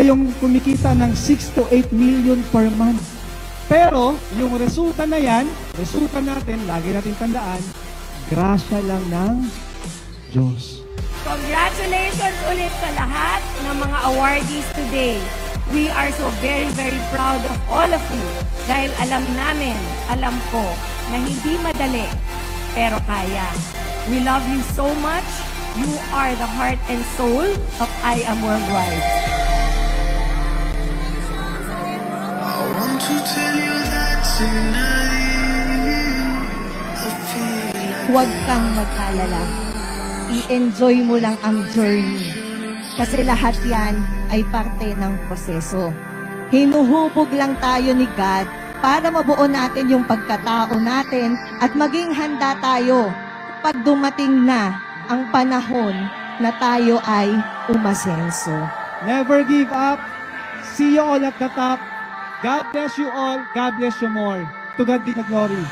yung kumikita ng 6 to 8 million per month. Pero, yung resulta na yan, resulta natin, lagi natin tandaan, grasya lang ng Diyos. Congratulations ulit sa lahat ng mga awardees today. We are so very, very proud of all of you dahil alam namin, alam ko, na hindi madali, pero kaya. We love you so much. You are the heart and soul of I Am Worldwide. I want to tell you that tonight I feel like Huwag kang mag-alala. I-enjoy mo lang ang journey. Kasi lahat yan ay parte ng proseso. Hinuhubog lang tayo ni God para mabuo natin yung pagkatao natin at maging handa tayo pag dumating na ang panahon na tayo ay umasenso. Never give up. See you all at the top. God bless you all. God bless you more. To God be the glory.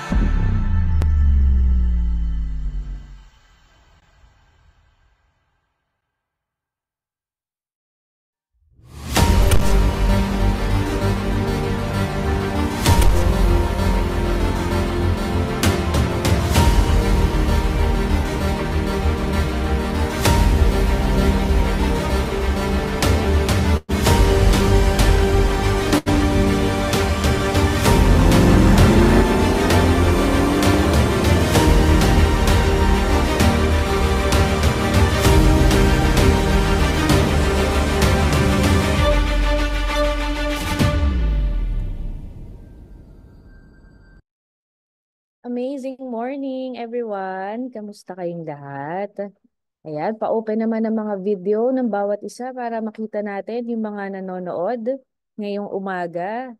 Amazing morning, everyone. Kamusta kayong lahat? Ayan, pa-open naman ang mga video ng bawat isa para makita natin yung mga nanonood ngayong umaga.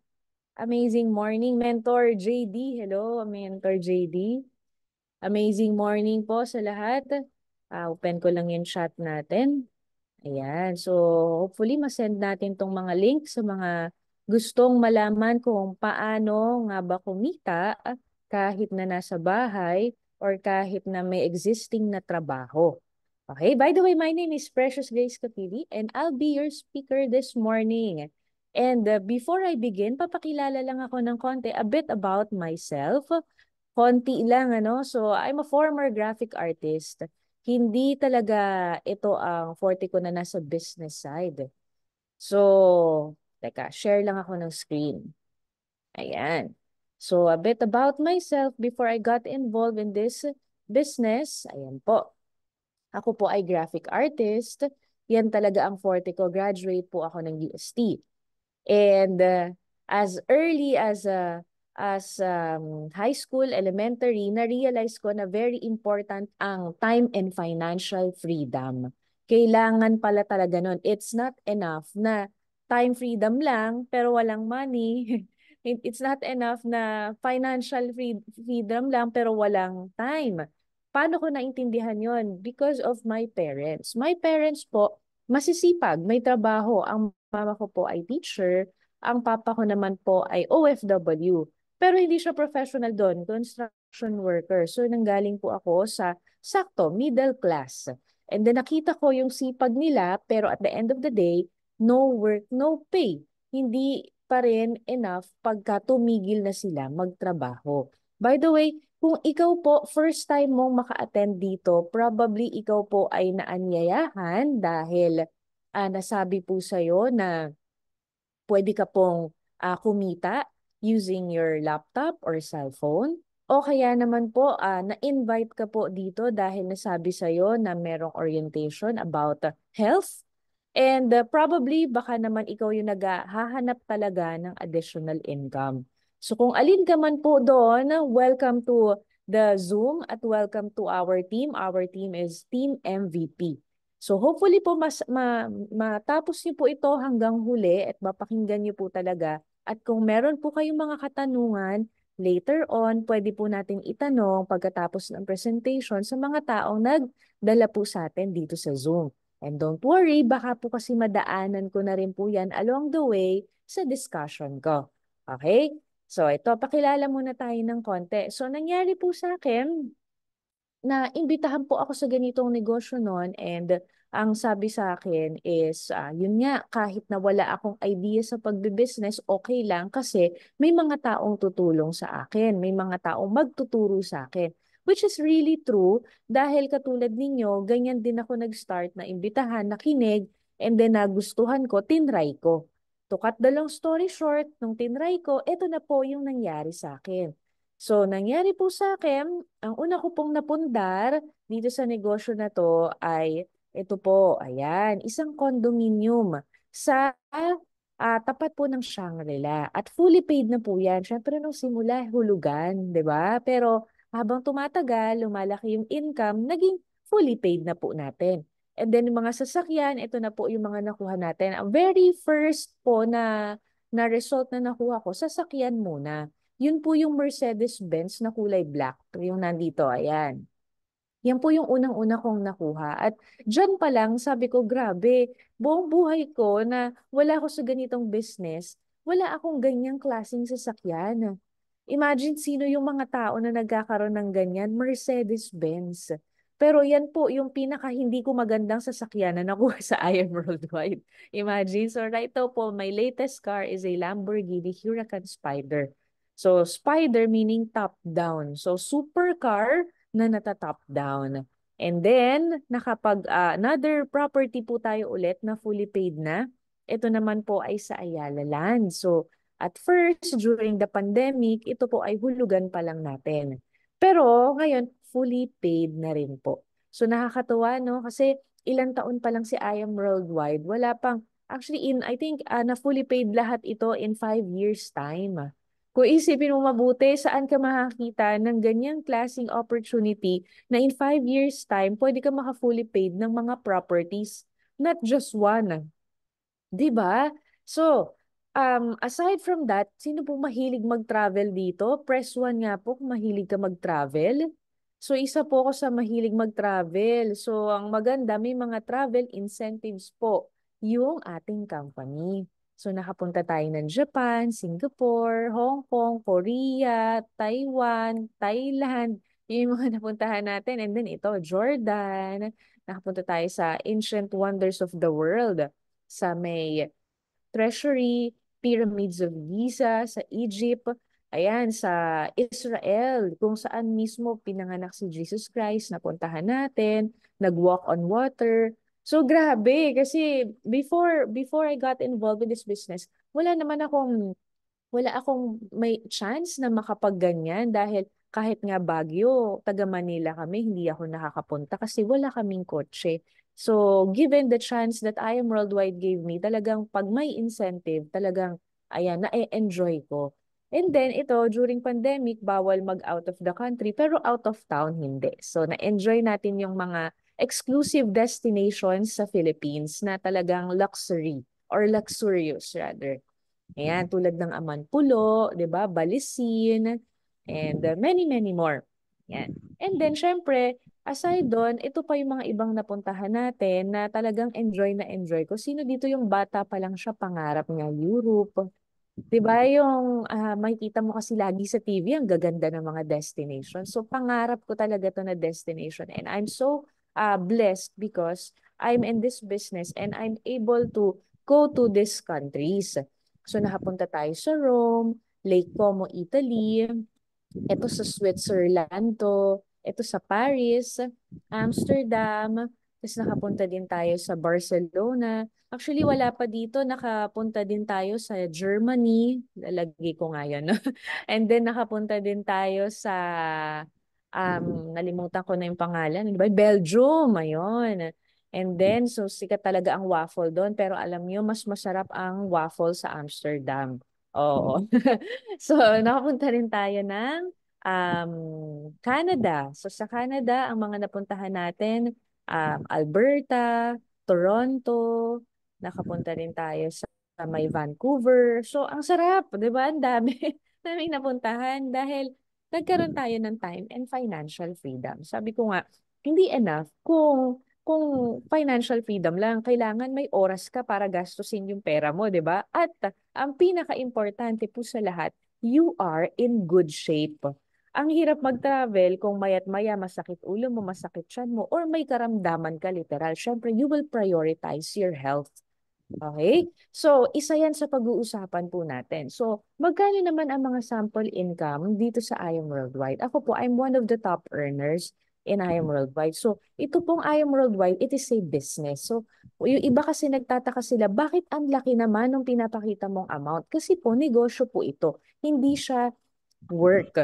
Amazing morning, Mentor JD. Hello, Mentor JD. Amazing morning po sa lahat. Open ko lang yung chat natin. Ayan, so hopefully masend natin tong mga link sa mga gustong malaman kung paano nga ba kumita kahit na nasa bahay or kahit na may existing na trabaho. Okay, by the way, my name is Precious Grace Capili and I'll be your speaker this morning. And before I begin, papakilala lang ako ng konti a bit about myself. Konti lang, ano? So, I'm a former graphic artist. Hindi talaga ito ang forte ko na nasa business side. So, teka, share lang ako ng screen. Ayan. So, a bit about myself before I got involved in this business. Ayan po. Ako po ay graphic artist. Yan talaga ang forte ko. Graduate po ako ng UST. And as early as high school, elementary, na-realize ko na very important ang time and financial freedom. Kailangan pala talaga nun. It's not enough na time freedom lang pero walang money. It's not enough na financial freedom lang pero walang time. Paano ko naintindihan yon? Because of my parents. My parents po, masisipag, may trabaho. Ang mama ko po ay teacher, ang papa ko naman po ay OFW. Pero hindi siya professional doon, construction worker. So nanggaling po ako sa sakto, middle class. And then nakita ko yung sipag nila, pero at the end of the day, no work, no pay. Hindi pa rin enough pagka tumigil na sila magtrabaho. By the way, kung ikaw po first time mong maka-attend dito, probably ikaw po ay naanyayahan dahil nasabi po sa'yo na pwede ka pong kumita using your laptop or cellphone. O kaya naman po, na-invite ka po dito dahil nasabi sa'yo na merong orientation about health. And probably baka naman ikaw yung naghahanap talaga ng additional income. So kung alin ka man po doon, welcome to the Zoom at welcome to our team. Our team is Team MVP. So hopefully po matapos niyo po ito hanggang huli at mapakinggan niyo po talaga. At kung meron po kayong mga katanungan, later on, pwede po natin itanong pagkatapos ng presentation sa mga taong nagdala po sa atin dito sa Zoom. And don't worry, baka po kasi madaanan ko na rin po yan along the way sa discussion ko. Okay? So ito, pakilala muna tayo ng konti. So nangyari po sa akin na imbitahan po ako sa ganitong negosyo noon and ang sabi sa akin is, yun nga, kahit na wala akong idea sa pagbe-business, okay lang kasi may mga taong tutulong sa akin, may mga taong magtuturo sa akin. Which is really true dahil katulad ninyo, ganyan din ako nag-start na imbitahan, nakinig, and then nagustuhan ko, tinry ko. To cut the long story short, nung tinry ko, eto na po yung nangyari sa akin. So, nangyari po sa akin, ang una ko pong napundar dito sa negosyo na to ay ito po, ayan, isang condominium sa tapat po ng Shangri-La. At fully paid na po yan. Siyempre, nung simula, hulugan, di ba? Pero habang tumatagal, lumalaki yung income, naging fully paid na po natin. And then yung mga sasakyan, ito na po yung mga nakuha natin. Ang very first po na result na nakuha ko, sasakyan muna. Yun po yung Mercedes-Benz na kulay black. Yung nandito, ayan. Yan po yung unang-una kong nakuha. At dyan pa lang, sabi ko, grabe, buong buhay ko na wala ako sa ganitong business, wala akong ganyang klaseng sasakyan. Imagine sino yung mga tao na nagkakaroon ng ganyan, Mercedes-Benz. Pero yan po yung pinaka hindi ko magandang sasakyan na nakuha sa I Am Worldwide. Imagine. So right now po, my latest car is a Lamborghini Huracan Spider. So Spider meaning top down. So supercar na nata-top down. And then, another property po tayo ulit na fully paid na. Ito naman po ay sa Ayala Land. So, at first, during the pandemic, ito po ay hulugan pa lang natin. Pero ngayon, fully paid na rin po. So nakakatuwa, no? Kasi ilang taon pa lang si I Am Worldwide. Wala pang, actually, I think, na fully paid lahat ito in 5 years time. Kung isipin mo mabuti, saan ka makakita ng ganyang klaseng opportunity na in 5 years time, pwede ka maka-fully paid ng mga properties. Not just one. 'Di ba? So, aside from that, sino po mahilig mag-travel dito? Press 1 nga po kung mahilig ka mag-travel. So, isa po ako sa mahilig mag-travel. So, ang maganda, may mga travel incentives po yung ating company. So, nakapunta tayo ng Japan, Singapore, Hong Kong, Korea, Taiwan, Thailand. Yun yung mga napuntahan natin. And then ito, Jordan. Nakapunta tayo sa Ancient Wonders of the World sa may Treasury, Pyramids of Giza, sa Egypt, ayan, sa Israel, kung saan mismo pinanganak si Jesus Christ, napuntahan natin, nag-walk on water. So grabe, kasi before I got involved in this business, wala akong may chance na makapagganyan dahil kahit nga Baguio, taga Manila kami, hindi ako nakakapunta kasi wala kaming kotse. So, given the chance that I Am Worldwide gave me, talagang pag may incentive, talagang, ayan, na-enjoy ko. And then, ito, during pandemic, bawal mag-out of the country, pero out of town, hindi. So, na-enjoy natin yung mga exclusive destinations sa Philippines na talagang luxury or luxurious rather. Ayan, tulad ng Amanpulo, 'di ba? Balisin, and many, many more. Yan. And then, syempre, aside doon, ito pa yung mga ibang napuntahan natin na talagang enjoy na enjoy ko. Sino dito yung bata pa lang siya, pangarap niya, Europe? 'Di ba yung makikita mo kasi lagi sa TV, ang gaganda ng mga destination. So, pangarap ko talaga to na destination. And I'm so blessed because I'm in this business and I'm able to go to these countries. So nakapunta tayo sa Rome, Lake Como, Italy, ito sa Switzerland to, ito sa Paris, Amsterdam, tapos nakapunta din tayo sa Barcelona. Actually, wala pa dito, nakapunta din tayo sa Germany, lalagay ko nga yun, no? And then nakapunta din tayo sa, nalimutan ko na yung pangalan, di ba? Belgium, ayun. And then, so sikat talaga ang waffle doon. Pero alam nyo, mas masarap ang waffle sa Amsterdam. Oo. So, nakapunta rin tayo ng Canada. So, sa Canada, ang mga napuntahan natin, Alberta, Toronto, nakapunta rin tayo sa may Vancouver. So, ang sarap, di ba? Ang dami. Daming napuntahan dahil nagkaroon tayo ng time and financial freedom. Sabi ko nga, hindi enough kung financial freedom lang, kailangan may oras ka para gastusin yung pera mo, 'di ba? At ang pinaka-importante po sa lahat, you are in good shape. ang hirap mag-travel kung mayat maya masakit ulo mo, masakit tiyan mo, or may karamdaman ka literal. Siyempre, you will prioritize your health. Okay? So, isa yan sa pag-uusapan po natin. So, magkano naman ang mga sample income dito sa IAM Worldwide? Ako po, I'm one of the top earners in IAM Worldwide. So, ito pong IAM Worldwide, it is a business. So, yung iba kasi nagtataka sila, bakit ang laki naman ng pinapakita mong amount? Kasi po, negosyo po ito. Hindi siya work.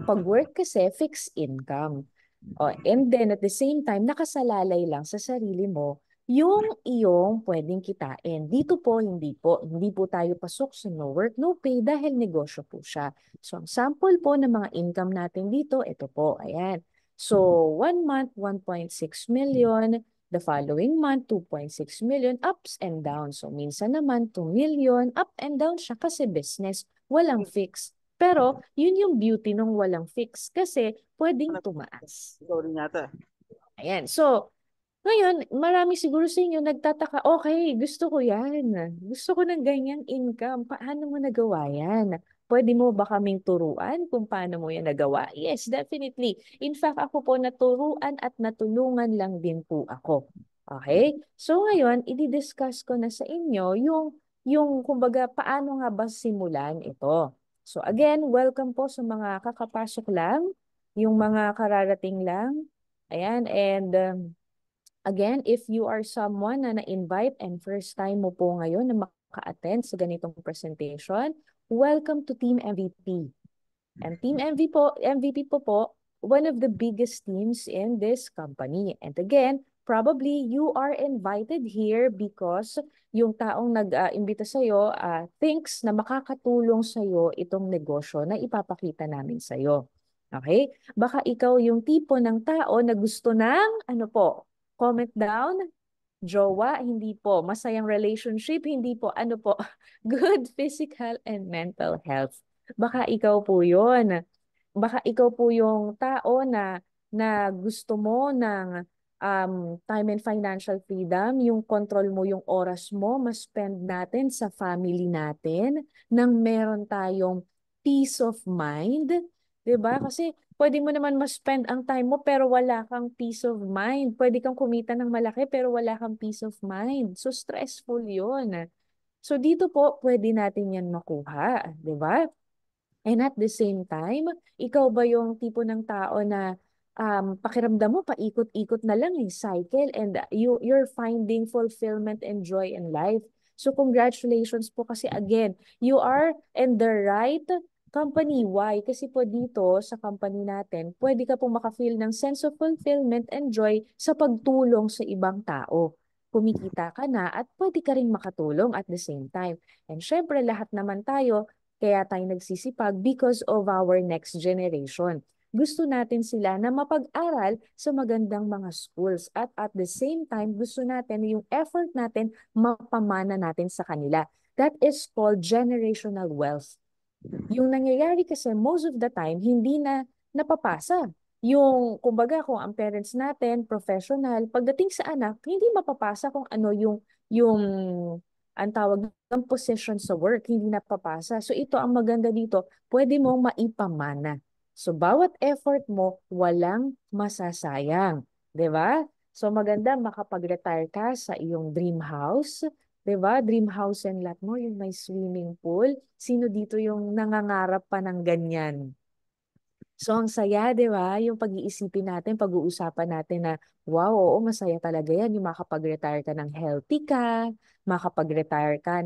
Pag work kasi, fixed income. And then at the same time, nakasalalay lang sa sarili mo yung iyong pwedeng kitain. Dito po, hindi po. Hindi po tayo pasok sa no work, no pay dahil negosyo po siya. So, ang sample po ng mga income natin dito, ito po. Ayan. So, 1 month, 1.6 million. The following month, 2.6 million. Ups and downs. So, minsan naman, 2 million. Up and down siya kasi business. Walang fix. Pero, yun yung beauty nung walang fix kasi pwedeng tumaas. Ikaw rin yata. Ayan. So, ngayon, marami siguro sa inyo nagtataka, okay, gusto ko yan. Gusto ko ng ganyang income. Paano mo nagawa yan? Pwede mo ba kaming turuan kung paano mo yan nagawa? Yes, definitely. In fact, ako po naturuan at natulungan lang din po ako. Okay? So ngayon, i-discuss ko na sa inyo yung kumbaga, paano nga ba simulan ito? So again, welcome po sa mga kakapasok lang, yung mga kararating lang. Ayan, and again, if you are someone na na-invite and first time mo po ngayon na maka-attend sa ganitong presentation, welcome to Team MVP. And Team MVP po, one of the biggest teams in this company. And again, probably you are invited here because yung taong nag-imbita sa'yo thinks na makakatulong sa'yo itong negosyo na ipapakita namin sa'yo. Okay? Baka ikaw yung tipo ng tao na gusto ng, ano po, comment down, jowa, hindi po. Masayang relationship, hindi po. Ano po? Good physical and mental health. Baka ikaw po yun. Baka ikaw po yung tao na gusto mo ng time and financial freedom, yung control mo, yung oras mo, ma-spend natin sa family natin, nang meron tayong peace of mind. 'Di ba? Kasi pwede mo naman ma-spend ang time mo pero wala kang peace of mind. Pwede kang kumita ng malaki pero wala kang peace of mind. So stressful 'yon. So dito po pwede natin 'yan makuha, 'di ba? And at the same time, ikaw ba yung tipo ng tao na pakiramdam mo paikot-ikot na lang cycle and you're finding fulfillment and joy in life. So congratulations po kasi again, you are in the right company. Why? Kasi po dito sa company natin, pwede ka pong makafeel ng sense of fulfillment and joy sa pagtulong sa ibang tao. Kumikita ka na at pwede ka rin makatulong at the same time. And syempre lahat naman tayo, kaya tayo nagsisipag because of our next generation. Gusto natin sila na mapag-aral sa magandang mga schools at the same time gusto natin yung effort natin mapamana natin sa kanila. That is called generational wealth. Yung nangyayari kasi most of the time hindi na napapasa. Yung kumbaga kung ang parents natin professional, pagdating sa anak hindi mapapasa kung ano yung ang tawag ng position sa work, hindi napapasa. So ito ang maganda dito, pwede mong maipamana. So bawat effort mo, walang masasayang. 'Di ba? So maganda makapag-retire ka sa iyong dream house. 'Di ba? Dream house and lot mo, yung may swimming pool. Sino dito yung nangangarap pa ng ganyan? So ang saya, 'di ba? Yung pag-iisipin natin, pag-uusapan natin na wow, oo, masaya talaga 'yan yung makapag-retire ka ng healthy ka, makapag-retire ka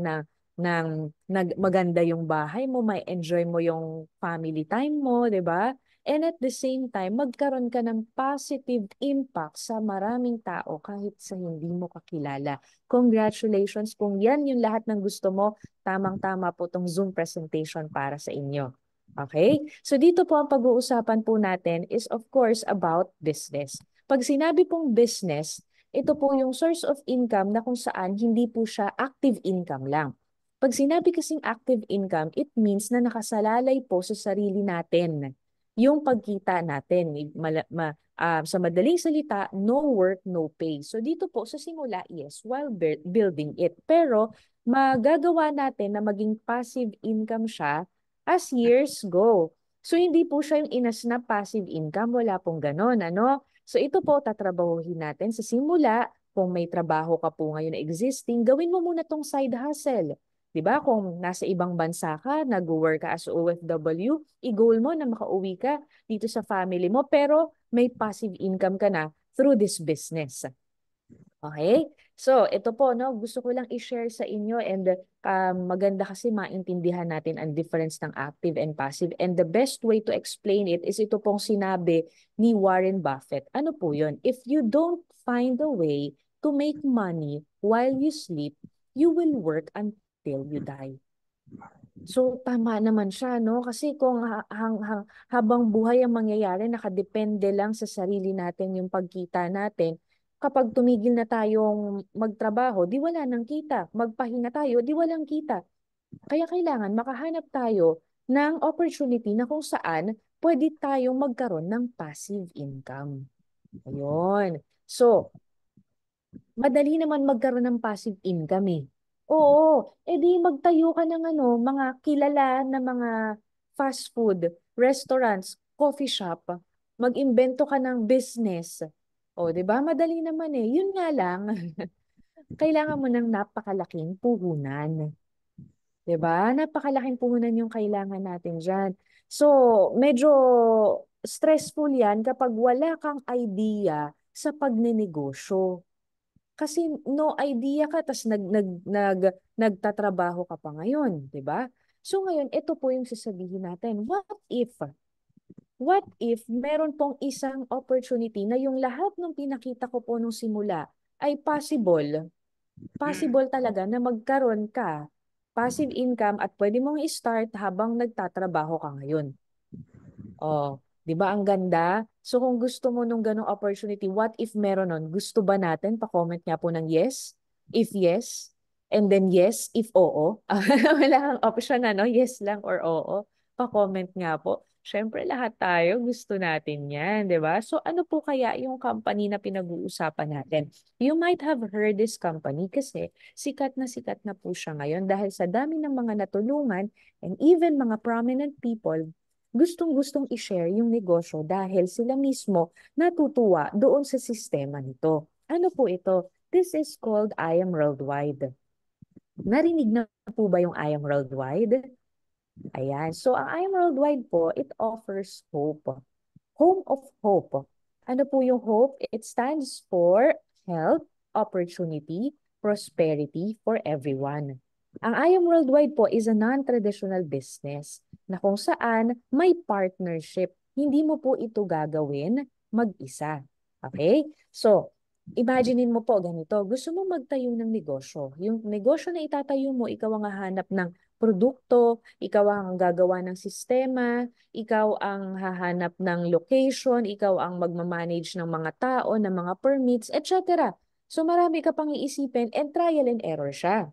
maganda yung bahay mo, may enjoy mo yung family time mo, 'di ba? And at the same time, magkaroon ka ng positive impact sa maraming tao kahit sa hindi mo kakilala. Congratulations kung yan yung lahat ng gusto mo, tamang-tama po tong Zoom presentation para sa inyo. Okay? So dito po ang pag-uusapan po natin is of course about business. Pag sinabi pong business, ito po yung source of income na kung saan hindi po siya active income lang. Pag sinabi kasing active income, it means na nakasalalay po sa sarili natin yung pagkita natin. Sa madaling salita, no work, no pay. So dito po sa simula, yes, while building it. Pero magagawa natin na maging passive income siya as years go. So hindi po siya yung inasnap passive income, wala pong ganon, ano? So ito po, tatrabahuhin natin sa simula. Kung may trabaho ka po ngayon na existing, gawin mo muna tong side hustle. 'Di ba? Kung nasa ibang bansa ka, nag-work ka as OFW, i-goal mo na makauwi ka dito sa family mo, pero may passive income ka na through this business. Okay? So, ito po, no, gusto ko lang i-share sa inyo and maganda kasi maintindihan natin ang difference ng active and passive. And the best way to explain it is ito pong sinabi ni Warren Buffett. Ano po yun? If you don't find a way to make money while you sleep, you will work until you die. So, tama naman siya, no? Kasi kung habang buhay ang mangyayari, nakadepende lang sa sarili natin yung pagkita natin. Kapag tumigil na tayong magtrabaho, di wala nang kita. Magpahinga tayo, di walang kita. Kaya kailangan makahanap tayo ng opportunity na kung saan pwede tayong magkaroon ng passive income. Ayun. So, madali naman magkaroon ng passive income eh. Oo, edi magtayo ka ng ano, mga kilala na mga fast food, restaurants, coffee shop, mag-imbento ka ng business. O, 'di ba? Madali naman eh. Yun nga lang, kailangan mo ng napakalaking puhunan. 'Di ba? Napakalaking puhunan yung kailangan natin diyan. So, medyo stressful 'yan kapag wala kang idea sa pagnenegosyo. Kasi no idea ka, tas nagtatrabaho ka pa ngayon, di ba? So ngayon, ito po yung sasabihin natin. What if meron pong isang opportunity na yung lahat ng pinakita ko po nung simula ay possible. Possible talaga na magkaroon ka passive income at pwede mong i-start habang nagtatrabaho ka ngayon. Oh, 'di ba ang ganda? So kung gusto mo nung ganong opportunity, what if meron nun? Gusto ba natin? Pa-comment nga po ng yes. If yes, and then yes if oo. Wala kang option ano, yes lang or oo. Pa-comment nga po. Siyempre lahat tayo gusto natin 'yan, 'di ba? So ano po kaya yung company na pinag-uusapan natin? You might have heard this company kasi sikat na po siya ngayon dahil sa dami ng mga natulungan and even mga prominent people gustong-gustong i-share yung negosyo dahil sila mismo natutuwa doon sa sistema nito. Ano po ito? This is called I Am Worldwide. Narinig na po ba yung I Am Worldwide? Ayan. So, ang I Am Worldwide po, it offers hope. Home of Hope. Ano po yung hope? It stands for health, opportunity, prosperity for everyone. Ang I Am Worldwide po is a non-traditional business na kung saan may partnership. Hindi mo po ito gagawin mag-isa. Okay? So, imaginein mo po ganito. Gusto mo magtayo ng negosyo. Yung negosyo na itatayo mo, ikaw ang hahanap ng produkto, ikaw ang gagawa ng sistema, ikaw ang hahanap ng location, ikaw ang magmamanage ng mga tao, ng mga permits, etc. So marami ka pang iisipin and trial and error siya.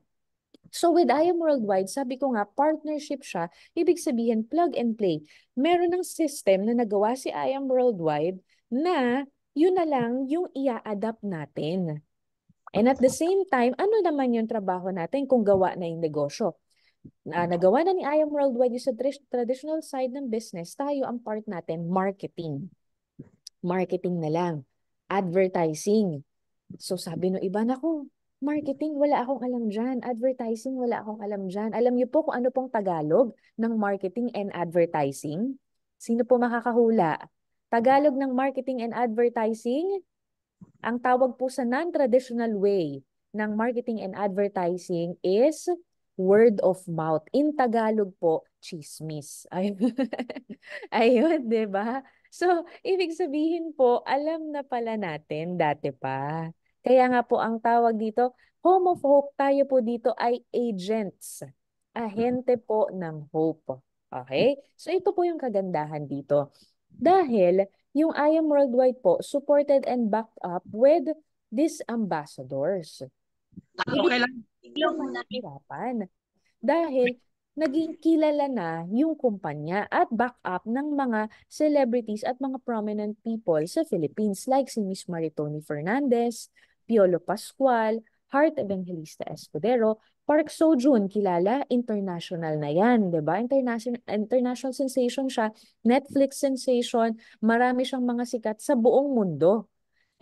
So with I Am Worldwide, sabi ko nga, partnership siya, ibig sabihin plug and play. Meron ng system na nagawa si I Am Worldwide na yun na lang yung ia-adapt natin. And at the same time, ano naman yung trabaho natin kung gawa na yung negosyo? Nagawa na ni I Am Worldwide yung sa traditional side ng business, tayo ang part natin, marketing. Marketing na lang. Advertising. So sabi no iba, naku, marketing, wala akong alam dyan. Advertising, wala akong alam dyan. Alam niyo po kung ano pong Tagalog ng marketing and advertising? Sino po makakahula? Tagalog ng marketing and advertising? Ang tawag po sa non-traditional way ng marketing and advertising is word of mouth. In Tagalog po, chismis. Ayun, ayun, 'di ba? So, ibig sabihin po, alam na pala natin dati pa. Kaya nga po ang tawag dito, Home of Hope, tayo po dito ay agents. Ahente po ng hope. Okay? So, ito po yung kagandahan dito. Dahil yung I Am Worldwide po, supported and backed up with these ambassadors. Okay lang. Hirapan. Dahil naging kilala na yung kumpanya at back up ng mga celebrities at mga prominent people sa Philippines like si Miss Maritoni Fernandez, Piolo Pascual, Heart Evangelista Escudero, Park Seo-joon, kilala, international na yan, 'di ba? International sensation siya, Netflix sensation, marami siyang mga sikat sa buong mundo.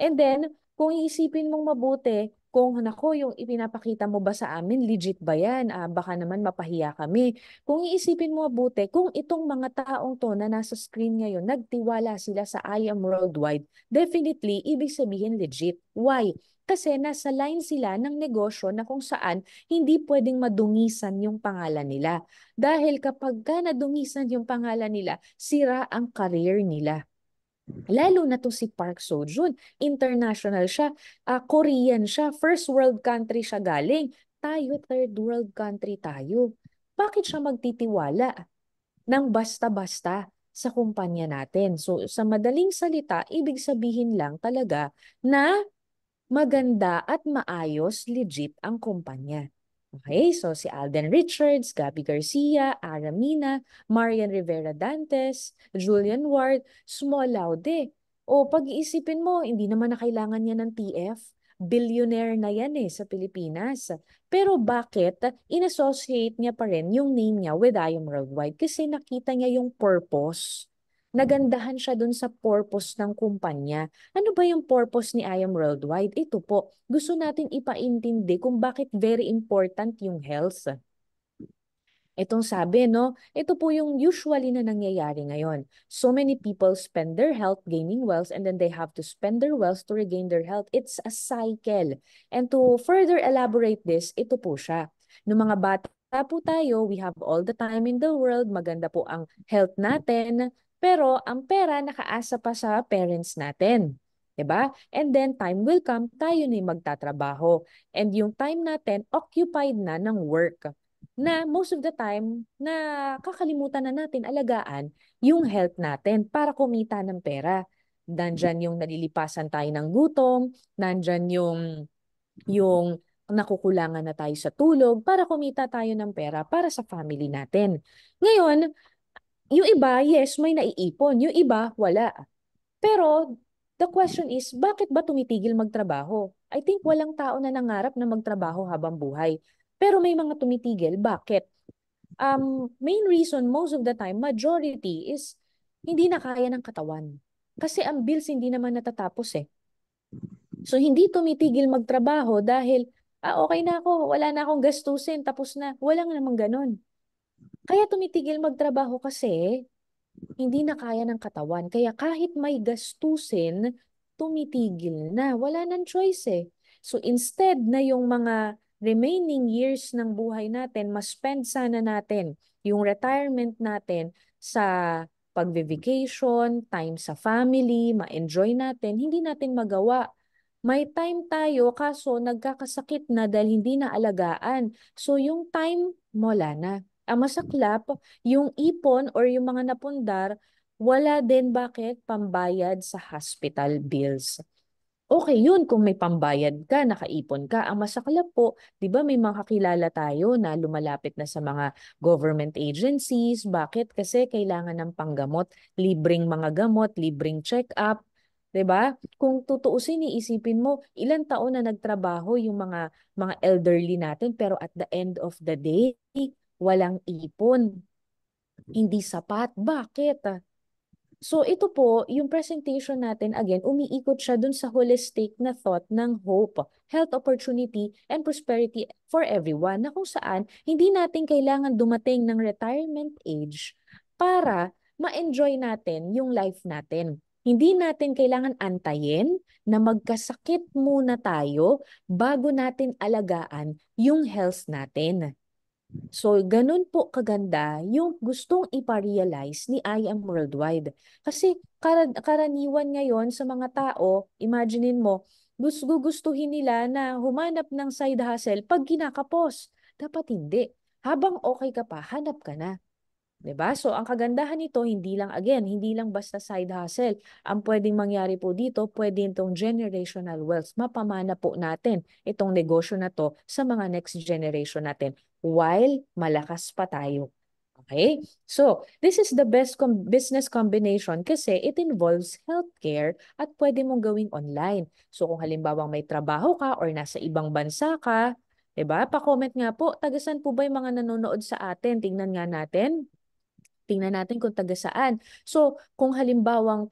And then, kung iisipin mong mabuti, kung nako, yung ipinapakita mo ba sa amin, legit ba yan? Baka naman mapahiya kami. Kung iisipin mo mabuti, kung itong mga taong to na nasa screen ngayon, nagtiwala sila sa I Am Worldwide, definitely, ibig sabihin legit. Why? Kasi nasa line sila ng negosyo na kung saan hindi pwedeng madungisan yung pangalan nila. Dahil kapag ka nadungisan yung pangalan nila, sira ang career nila. Lalo na to si Park Seo-joon. International siya. Korean siya. First world country siya galing. Tayo, third world country tayo. Bakit siya magtitiwala ng basta-basta sa kumpanya natin? So, sa madaling salita, ibig sabihin lang talaga na maganda at maayos, legit ang kumpanya. Okay, so si Alden Richards, Gabby Garcia, Aramina, Marian Rivera Dantes, Julian Ward, Small Laude. O pag-iisipin mo, hindi naman na kailangan niya ng TF. Billionaire na yan sa Pilipinas. Pero bakit inassociate niya pa rin yung name niya with I Am Worldwide? Kasi nakita niya yung purpose. Nagandahan siya dun sa purpose ng kumpanya. Ano ba yung purpose ni I Am Worldwide? Ito po, gusto natin ipaintindi kung bakit very important yung health. Itong sabi, no? Ito po yung usually na nangyayari ngayon. So many people spend their health gaining wealth and then they have to spend their wealth to regain their health. It's a cycle. And to further elaborate this, ito po siya. Noong mga bata po tayo, we have all the time in the world, maganda po ang health natin, pero ang pera nakaasa pa sa parents natin. 'Di ba? And then time will come, tayo na yung magtatrabaho. And yung time natin, occupied na ng work na most of the time na kakalimutan na natin alagaan yung health natin para kumita ng pera. Nandyan yung nalilipasan tayo ng gutom, nandyan yung nakukulangan na tayo sa tulog para kumita tayo ng pera para sa family natin. Ngayon, yung iba, yes, may naiipon. Yung iba, wala. Pero the question is, bakit ba tumitigil magtrabaho? I think walang tao na nangarap na magtrabaho habang buhay. Pero may mga tumitigil. Bakit? Main reason, most of the time, majority is hindi na kaya ng katawan. Kasi ang bills hindi naman natatapos . So hindi tumitigil magtrabaho dahil, okay na ako, wala na akong gastusin, tapos na. Walang namang ganon. Kaya tumitigil magtrabaho kasi hindi na kaya ng katawan. Kaya kahit may gastusin, tumitigil na. Wala nang choice . So instead na yung mga remaining years ng buhay natin, mas spend sana natin yung retirement natin sa pagve-vacation, time sa family, ma-enjoy natin, hindi natin magawa. May time tayo kaso nagkakasakit na dahil hindi na alagaan. So yung time, wala na. Ang masaklap, yung ipon or yung mga napundar, wala din bakit pambayad sa hospital bills. Okay yun kung may pambayad ka, nakaipon ka. Ang masaklap po, di ba may mga kakilala tayo na lumalapit na sa mga government agencies. Bakit? Kasi kailangan ng panggamot, libreng mga gamot, libreng check-up. Di ba? Kung tutuusin, iisipin mo, ilang taon na nagtrabaho yung mga elderly natin, pero at the end of the day, walang ipon. Hindi sapat. Bakit? So ito po, yung presentation natin, again, umiikot siya dun sa holistic na thought ng hope, health opportunity, and prosperity for everyone, na kung saan hindi natin kailangan dumating ng retirement age para ma-enjoy natin yung life natin. Hindi natin kailangan antayin na magkasakit muna tayo bago natin alagaan yung health natin. So, ganun po kaganda yung gustong iparealize ni I Am Worldwide. Kasi karaniwan ngayon sa mga tao, imaginein mo, gustuhin nila na humanap ng side hustle pag kinakapos. Dapat hindi. Habang okay ka pa, hanap ka na. 'Di ba? So, ang kagandahan nito, hindi lang basta side hustle. Ang pwedeng mangyari po dito, pwede itong generational wealth. Mapamana po natin itong negosyo na to sa mga next generation natin while malakas pa tayo. Okay? So, this is the best business combination kasi it involves healthcare at pwede mong gawing online. So, kung halimbawa may trabaho ka or nasa ibang bansa ka, 'Diba? Pa-comment nga po, taga saan po ba yung mga nanonood sa atin? Tingnan nga natin. Tingnan natin kung taga saan. So, kung halimbawang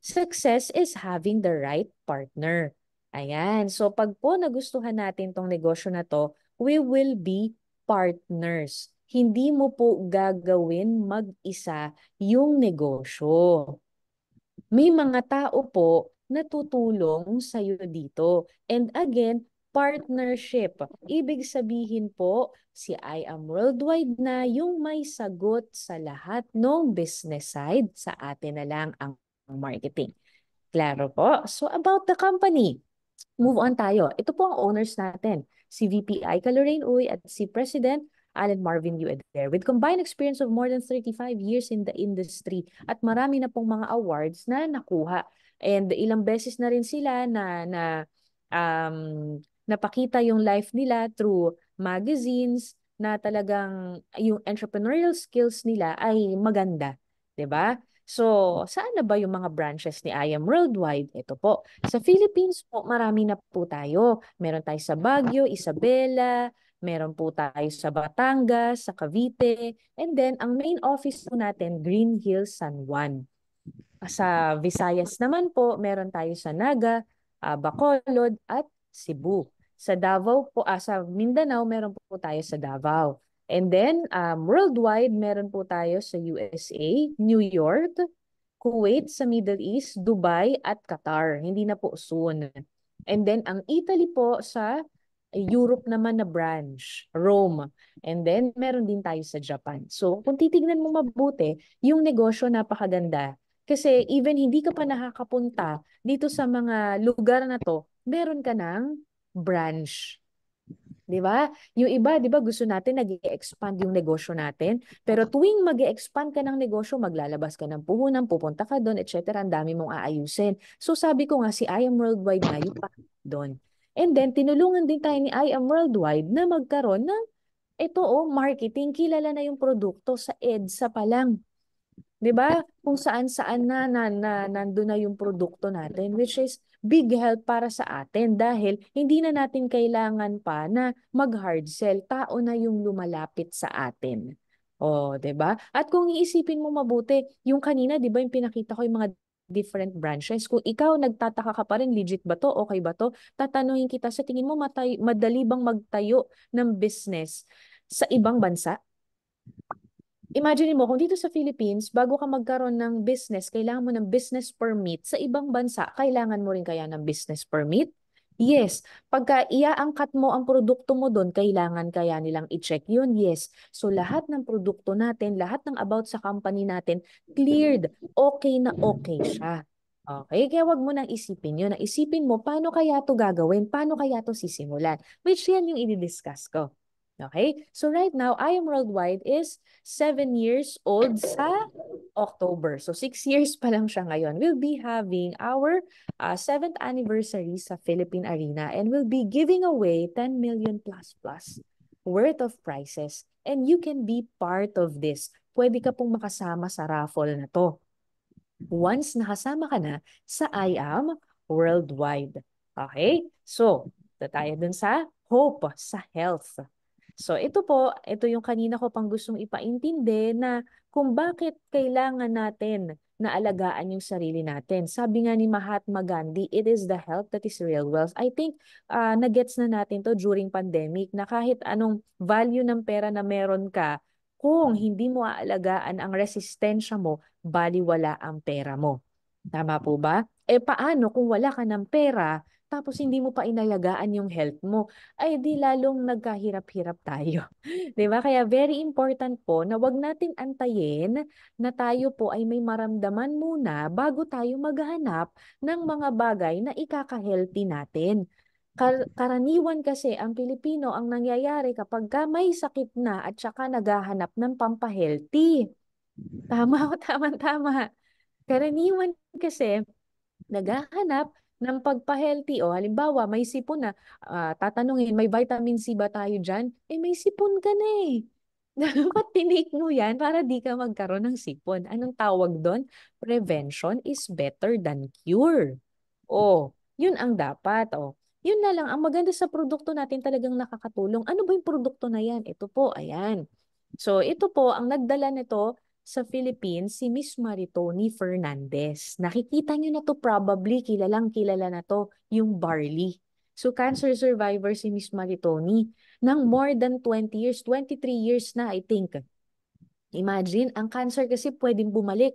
success is having the right partner. Ayan. So pag po nagustuhan natin tong negosyo na to, we will be partners. Hindi mo po gagawin mag-isa yung negosyo. May mga tao po na tutulong sa'yo dito. And again, partnership. Ibig sabihin po, si I Am Worldwide na yung may sagot sa lahat ng business side, sa atin na lang ang marketing. Klaro po. So about the company, move on tayo. Ito po ang owners natin. Si VP Aika Lorraine Uy at si President Alan Marvin Yu Eder. With combined experience of more than 35 years in the industry at marami na pong mga awards na nakuha. And ilang beses na rin sila napakita yung life nila through magazines na talagang yung entrepreneurial skills nila ay maganda. 'Di ba? So, saan na ba yung mga branches ni I Am Worldwide? Ito po. Sa Philippines po, marami na po tayo. Meron tayo sa Baguio, Isabela, meron po tayo sa Batangas, sa Cavite, and then ang main office po natin, Green Hills, San Juan. Sa Visayas naman po, meron tayo sa Naga, Bacolod, at Cebu. Sa Davao po, sa Mindanao, meron po tayo sa Davao. And then, worldwide, meron po tayo sa USA, New York, Kuwait sa Middle East, Dubai, at Qatar. Hindi na po soon. And then, ang Italy po sa Europe naman na branch, Rome. And then, meron din tayo sa Japan. So, kung titignan mo mabuti, yung negosyo napakaganda. Kasi even hindi ka pa nakakapunta dito sa mga lugar na to, meron ka ng branch. 'Di ba? Yung iba, 'di ba, gusto natin nag-expand yung negosyo natin, pero tuwing mag-expand ka ng negosyo, maglalabas ka ng puhunan, pupunta ka doon, etc. Ang dami mong aayusin. So sabi ko nga, si I Am Worldwide na yung doon. And then, tinulungan din tayo ni I Am Worldwide na magkaroon ng ito marketing. Kilala na yung produkto sa EDSA pa lang. 'Di ba? Kung saan-saan nandun na yung produkto natin, which is big help para sa atin dahil hindi na natin kailangan pa na mag-hard sell. Tao na yung lumalapit sa atin. O, 'di ba? At kung iisipin mo mabuti, yung kanina, 'di ba, yung pinakita ko yung mga different branches. Kung ikaw nagtataka ka pa rin, legit ba to? Okay ba to? Tatanungin kita, sa tingin mo madali bang magtayo ng business sa ibang bansa? Imagine mo, kung dito sa Philippines, bago ka magkaroon ng business, kailangan mo ng business permit. Sa ibang bansa, kailangan mo rin kaya ng business permit? Yes. Pagka iaangkat mo ang produkto mo doon, kailangan kaya nilang i-check yun? Yes. So lahat ng produkto natin, lahat ng about sa company natin, cleared. Okay na okay siya. Okay? Kaya wag mo nang isipin yun. Isipin mo, paano kaya to gagawin? Paano kaya to sisimulan? Which yan yung i-discuss ko. Okay? So right now, I Am Worldwide is 7 years old sa October. So 6 years pa lang siya ngayon. We'll be having our 7th anniversary sa Philippine Arena and we'll be giving away 10 million plus plus worth of prizes. And you can be part of this. Pwede ka pong makasama sa raffle na to. Once nakasama ka na sa I Am Worldwide. Okay? So, tayo dun sa hope, sa health. So ito po, ito yung kanina ko pang gustong ipaintindi na kung bakit kailangan natin na alagaan yung sarili natin. Sabi nga ni Mahatma Gandhi, it is the health that is real wealth. I think nagets na natin to during pandemic na kahit anong value ng pera na meron ka, kung hindi mo aalagaan ang resistensya mo, baliwala ang pera mo. Tama po ba? Paano kung wala ka ng pera, tapos hindi mo pa inalagaan yung health mo? Ay di lalong nagkahirap-hirap tayo. 'Di ba? Kaya very important po na wag nating antayin na tayo po ay may maramdaman muna bago tayo maghanap ng mga bagay na ikaka-healthy natin. Karaniwan kasi ang Pilipino ang nangyayari kapag ka may sakit na at saka naghahanap ng pampahealthy. Tama o tama-tama. Karaniwan kasi naghahanap ng pagpa-healthy o halimbawa may sipon na tatanungin, may vitamin C ba tayo dyan? May sipon ka na eh. Dapat tinake mo yan para di ka magkaroon ng sipon. Anong tawag doon? Prevention is better than cure. Oh, yun ang dapat. Oh. Yun na lang. Ang maganda sa produkto natin talagang nakakatulong. Ano ba yung produkto na yan? Ito po, ayan. So, ito po, ang nagdala nito sa Philippines, si Miss Maritoni Fernandez. Nakikita nyo na to probably, kilalang kilala na to, yung barley. So, cancer survivor si Miss Maritoni ng more than 20 years, 23 years na, I think. Imagine, ang cancer kasi pwedeng bumalik.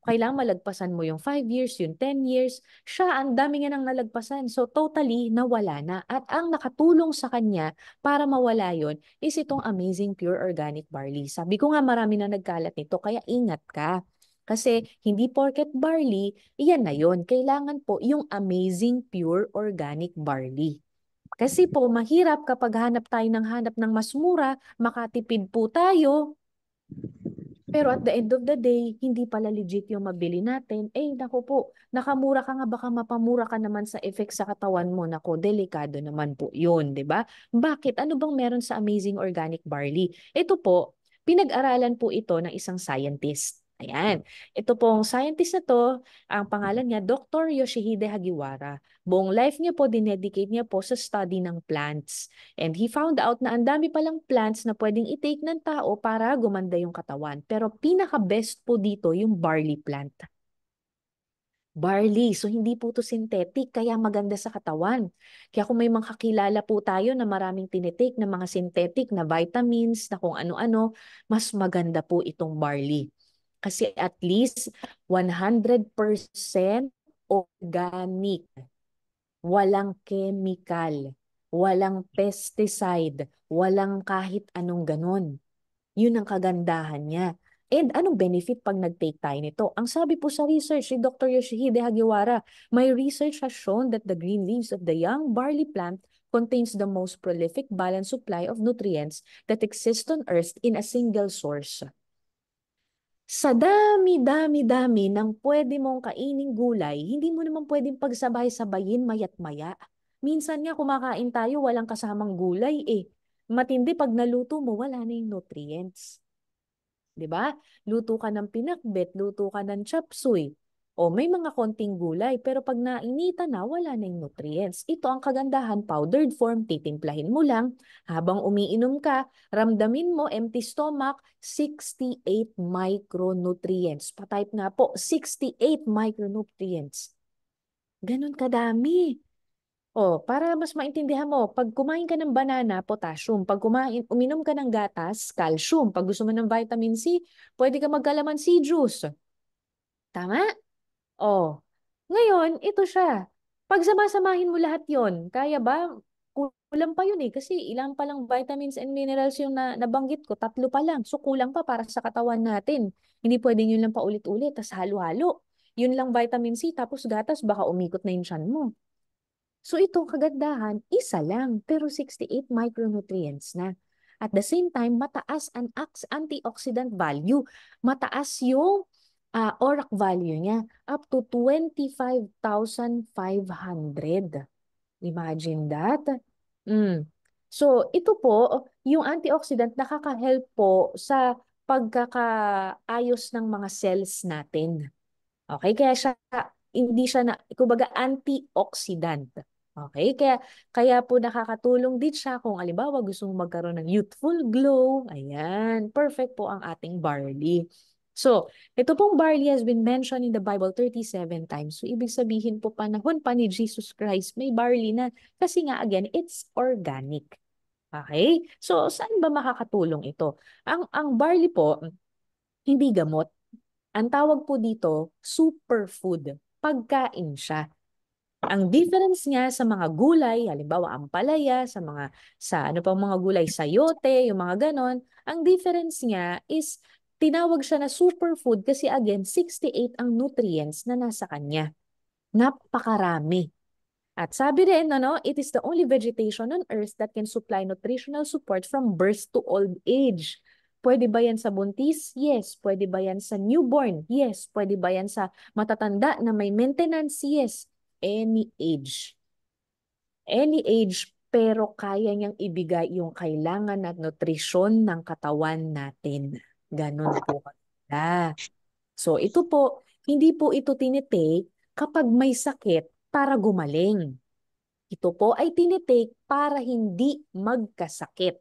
Kailangan malagpasan mo yung 5 years, yung 10 years. Siya, ang dami nga nang nalagpasan. So, totally nawala na. At ang nakatulong sa kanya para mawala yon is itong Amazing Pure Organic Barley. Sabi ko nga marami na nagkalat nito, kaya ingat ka. Kasi hindi porket barley, iyan na yon. Kailangan po yung Amazing Pure Organic Barley. Kasi po, mahirap kapag hanap ng mas mura, makatipid po tayo, pero at the end of the day, hindi pala legit yung mabili natin. Eh, naku po, nakamura ka nga, baka mapamura ka naman sa effect sa katawan mo. Naku, delikado naman po yun, di ba? Bakit? Ano bang meron sa Amazing Organic Barley? Ito po, pinag-aralan po ito ng isang scientist. Ayan. Ito pong scientist na to, ang pangalan niya, Dr. Yoshihide Hagiwara. Buong life niya po, dinedicate niya po sa study ng plants. And he found out na ang dami palang plants na pwedeng i-take ng tao para gumanda yung katawan. Pero pinaka-best po dito yung barley plant. Barley. So, hindi po to synthetic, kaya maganda sa katawan. Kaya kung may mga kakilala po tayo na maraming tinitake na mga synthetic na vitamins, na kung ano-ano, mas maganda po itong barley. Kasi at least 100% organic. Walang chemical, walang pesticide, walang kahit anong ganun. Yun ang kagandahan niya. And anong benefit pag nag-take tayo nito? Ang sabi po sa research ni Dr. Yoshihide Hagiwara, my research has shown that the green leaves of the young barley plant contains the most prolific balanced supply of nutrients that exist on Earth in a single source. Sa dami-dami-dami ng pwede mong kaining gulay, hindi mo naman pwedeng pagsabay-sabayin mayat maya. Minsan nga kumakain tayo walang kasamang gulay eh. Matindi pag naluto mo, wala na yung nutrients. 'Di ba? Luto ka ng pinakbet, luto ka ng chop suey. O may mga konting gulay, pero pag nainita na, wala na yung nutrients. Ito ang kagandahan, powdered form, titimplahin mo lang. Habang umiinom ka, ramdamin mo, empty stomach, 68 micronutrients. Pa-type nga po, 68 micronutrients. Ganun kadami. O, para mas maintindihan mo, pag kumain ka ng banana, potassium. Pag uminom ka ng gatas, calcium. Pag gusto mo ng vitamin C, pwede ka mag-calamansi juice. Tama? Oh, ngayon, ito siya. Pag samasamahin mo lahat yon, kaya ba? Kulang pa yun eh. Kasi ilang pa lang vitamins and minerals yung nabanggit ko. 3 pa lang. So kulang pa para sa katawan natin. Hindi pwedeng yun lang paulit-ulit. Tas halo-halo. Yun lang vitamin C. Tapos gatas, baka umikot na yung tiyan mo. So itong kagandahan, isa lang. Pero 68 micronutrients na. At the same time, mataas ang antioxidant value. Mataas yung ORAC value niya up to 25,500. Imagine that. Mm. So, ito po, yung antioxidant nakaka-help po sa pagkakaayos ng mga cells natin. Okay? Kaya siya, hindi siya na, kumbaga, antioxidant. Okay? Kaya po nakakatulong din siya kung halimbawa gusto mong magkaroon ng youthful glow. Ayan. Perfect po ang ating barley. So, ito pong barley has been mentioned in the Bible 37 times. So, ibig sabihin po panahon pa ni Jesus Christ, may barley na. Kasi nga, again, it's organic. Okay? So, saan ba makakatulong ito? Ang barley po, hindi gamot. Ang tawag po dito, superfood. Pagkain siya. Ang difference niya sa mga gulay, halimbawa ang palaya, sa ano pang mga gulay, sayote, yung mga ganon, ang difference niya is tinawag siya na superfood kasi again, 68 ang nutrients na nasa kanya. Napakarami. At sabi rin, it is the only vegetation on earth that can supply nutritional support from birth to old age. Pwede ba yan sa buntis? Yes. Pwede ba yan sa newborn? Yes. Pwede ba yan sa matatanda na may maintenance? Yes. Any age. Any age pero kaya niyang ibigay yung kailangan at nutrisyon ng katawan natin. Ganon po kanila. So ito po, hindi po ito tinitake kapag may sakit para gumaling. Ito po ay tinitake para hindi magkasakit.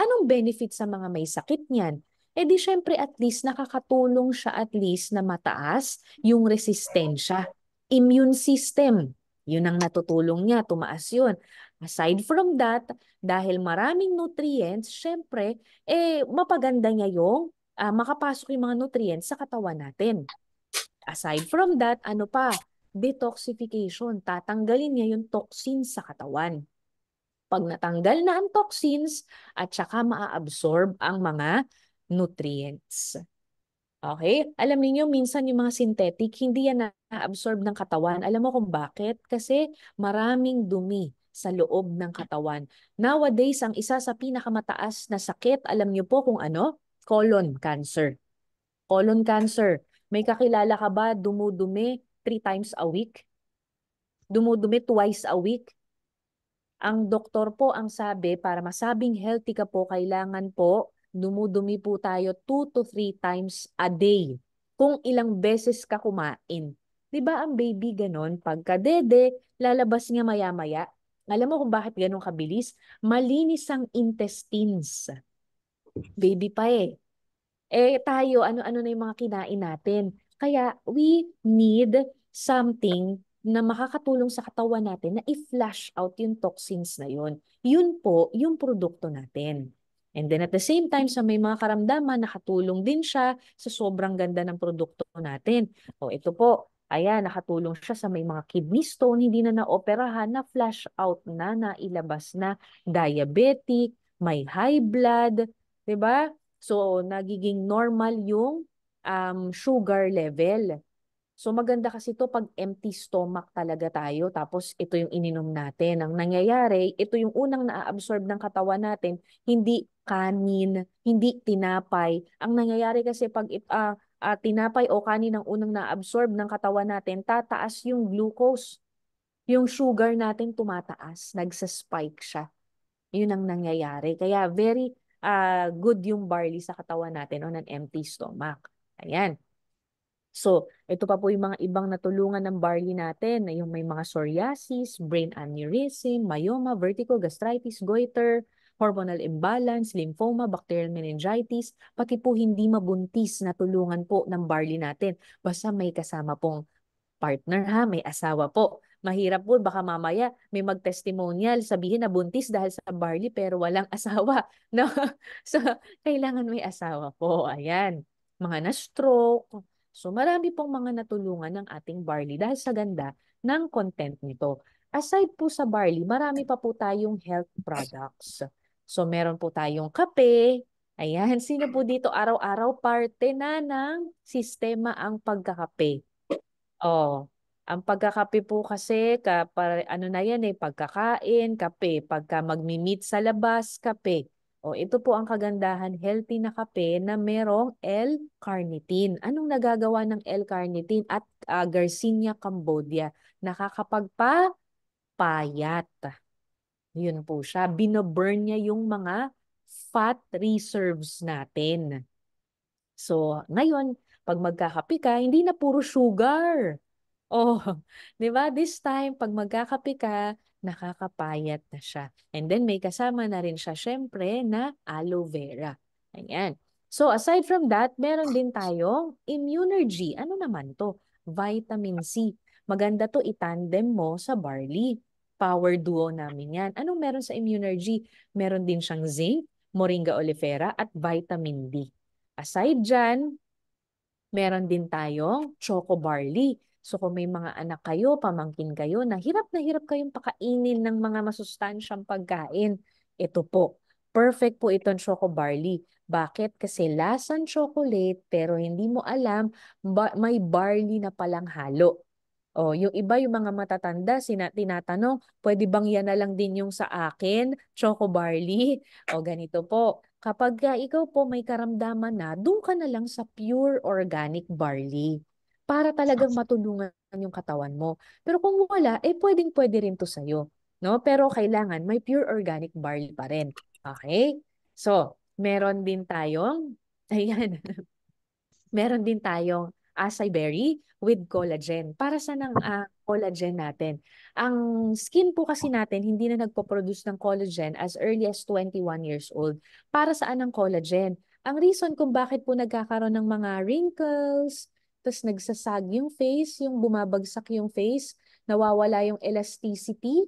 Anong benefit sa mga may sakit niyan? Eh di syempre at least nakakatulong siya at least na mataas yung resistensya. Immune system. Yun ang natutulong niya, tumaas yun. Aside from that, dahil maraming nutrients, syempre, mapaganda niya yung makapasok yung mga nutrients sa katawan natin. Aside from that, ano pa? Detoxification. Tatanggalin niya yung toxins sa katawan. Pag natanggal na ang toxins, at saka maa-absorb ang mga nutrients. Okay? Alam niyo minsan yung mga synthetic, hindi yan na-absorb ng katawan. Alam mo kung bakit? Kasi maraming dumi sa loob ng katawan. Nowadays, ang isa sa pinakamataas na sakit, alam niyo po kung ano? Colon cancer. Colon cancer. May kakilala ka ba dumudumi 3 times a week? Dumudumi twice a week? Ang doktor po ang sabi, para masabing healthy ka po, kailangan po dumudumi po tayo 2 to 3 times a day. Kung ilang beses ka kumain. 'Di ba ang baby ganon? Pagkadede, lalabas niya maya-maya. Alam mo kung bakit ganon kabilis? Malinis ang intestines. Baby pa eh. Tayo, ano-ano na yung mga kinain natin. Kaya we need something na makakatulong sa katawan natin na i-flush out yung toxins na yun. Yun po, yung produkto natin. And then at the same time, sa may mga karamdaman, nakatulong din siya sa sobrang ganda ng produkto natin. O ito po, ayan, nakatulong siya sa may mga kidney stone, hindi na naoperahan, na flush out na, nailabas na, diabetic, may high blood, 'di ba? So, nagiging normal yung sugar level. So, maganda kasi ito pag empty stomach talaga tayo, tapos ito yung ininom natin. Ang nangyayari, ito yung unang na-absorb ng katawan natin, hindi kanin, hindi tinapay. Ang nangyayari kasi pag tinapay o kanin ang unang na-absorb ng katawan natin, tataas yung glucose. Yung sugar natin tumataas, nagsa-spike siya. Yun ang nangyayari. Kaya very good yung barley sa katawan natin on an empty stomach. Ayan. So, ito pa po yung mga ibang natulungan ng barley natin, na yung may mga psoriasis, brain aneurysm, myoma, vertigo, gastritis, goiter, hormonal imbalance, lymphoma, bacterial meningitis, pati po hindi mabuntis na tulungan po ng barley natin. Basta may kasama pong partner ha, may asawa po. Mahirap po, baka mamaya may mag-testimonial, sabihin na buntis dahil sa barley pero walang asawa. No? So, kailangan may asawa po. Ayan. Mga na-stroke. So, marami pong mga natulungan ng ating barley dahil sa ganda ng content nito. Aside po sa barley, marami pa po tayong health products. So, meron po tayong kape. Ayan, sino po dito araw-araw parte na ng sistema ang pagkakape? Oh, ang pagkakape po kasi ano na yan pagkakain, kape, pagka magmi-meet sa labas, kape. Oh, ito po ang kagandahan, healthy na kape na merong L-carnitine. Anong nagagawa ng L-carnitine at Garcinia cambogia? Nakakapagpapayat. Yun po siya. Binoburn niya yung mga fat reserves natin. So, ngayon, pag magkakape ka, hindi na puro sugar. Oh, 'di ba? This time, pag magkakape ka, nakakapayat na siya. And then may kasama na rin siya, syempre, na aloe vera. Ayan. So, aside from that, meron din tayong Immunergy. Ano naman to? Vitamin C. Maganda to itandem mo sa barley. Power duo namin yan. Anong meron sa Immunergy? Meron din siyang zinc, moringa oleifera, at vitamin D. Aside dyan, meron din tayong choco barley. So kung may mga anak kayo, pamangkin kayo, na hirap kayong pakainin ng mga masustansyang pagkain, ito po. Perfect po itong choco barley. Bakit? Kasi lasang chocolate pero hindi mo alam may barley na palang halo. Oh, yung iba, yung mga matatanda, tinatanong, pwede bang yan na lang din yung sa akin, choco barley? O ganito po, kapag ikaw po may karamdaman na, doon ka na lang sa pure organic barley para talagang matulungan yung katawan mo. Pero kung wala, pwedeng-pwede rin to sa'yo. no? Pero kailangan may pure organic barley pa rin. Okay? So, meron din tayong, ayan, meron din tayong acai berry with collagen. Para saan ang collagen natin? Ang skin po kasi natin hindi na nagpo-produce ng collagen as early as 21 years old. Para saan ang collagen? Ang reason kung bakit po nagkakaroon ng mga wrinkles, tapos nagsasag yung face, yung bumabagsak yung face, nawawala yung elasticity.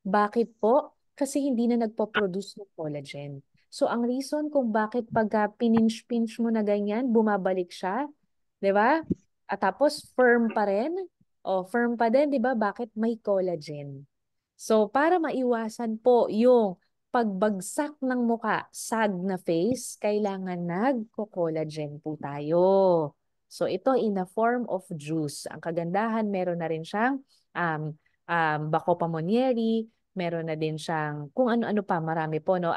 Bakit po? Kasi hindi na nagpo-produce ng collagen. So, ang reason kung bakit pagka pinch-pinch mo na ganyan, bumabalik siya, di ba? At tapos, firm pa rin. O, firm pa din, di ba? Bakit? May collagen. So, para maiwasan po yung pagbagsak ng muka, sag na face, kailangan nagko-collagen po tayo. So, ito in a form of juice. Ang kagandahan, meron na rin siyang bako pamonieri, meron na din siyang kung ano-ano pa, marami po, no?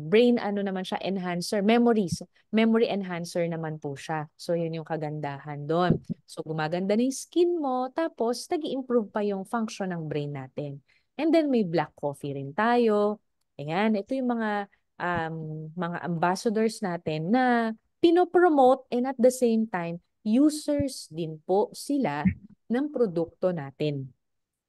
Brain, ano naman siya, enhancer, memory enhancer naman po siya. So, yun yung kagandahan doon. So, gumaganda na yung skin mo, tapos nag-i-improve pa yung function ng brain natin. And then, may black coffee rin tayo. Ayan, ito yung mga ambassadors natin na pinopromote and at the same time, users din po sila ng produkto natin.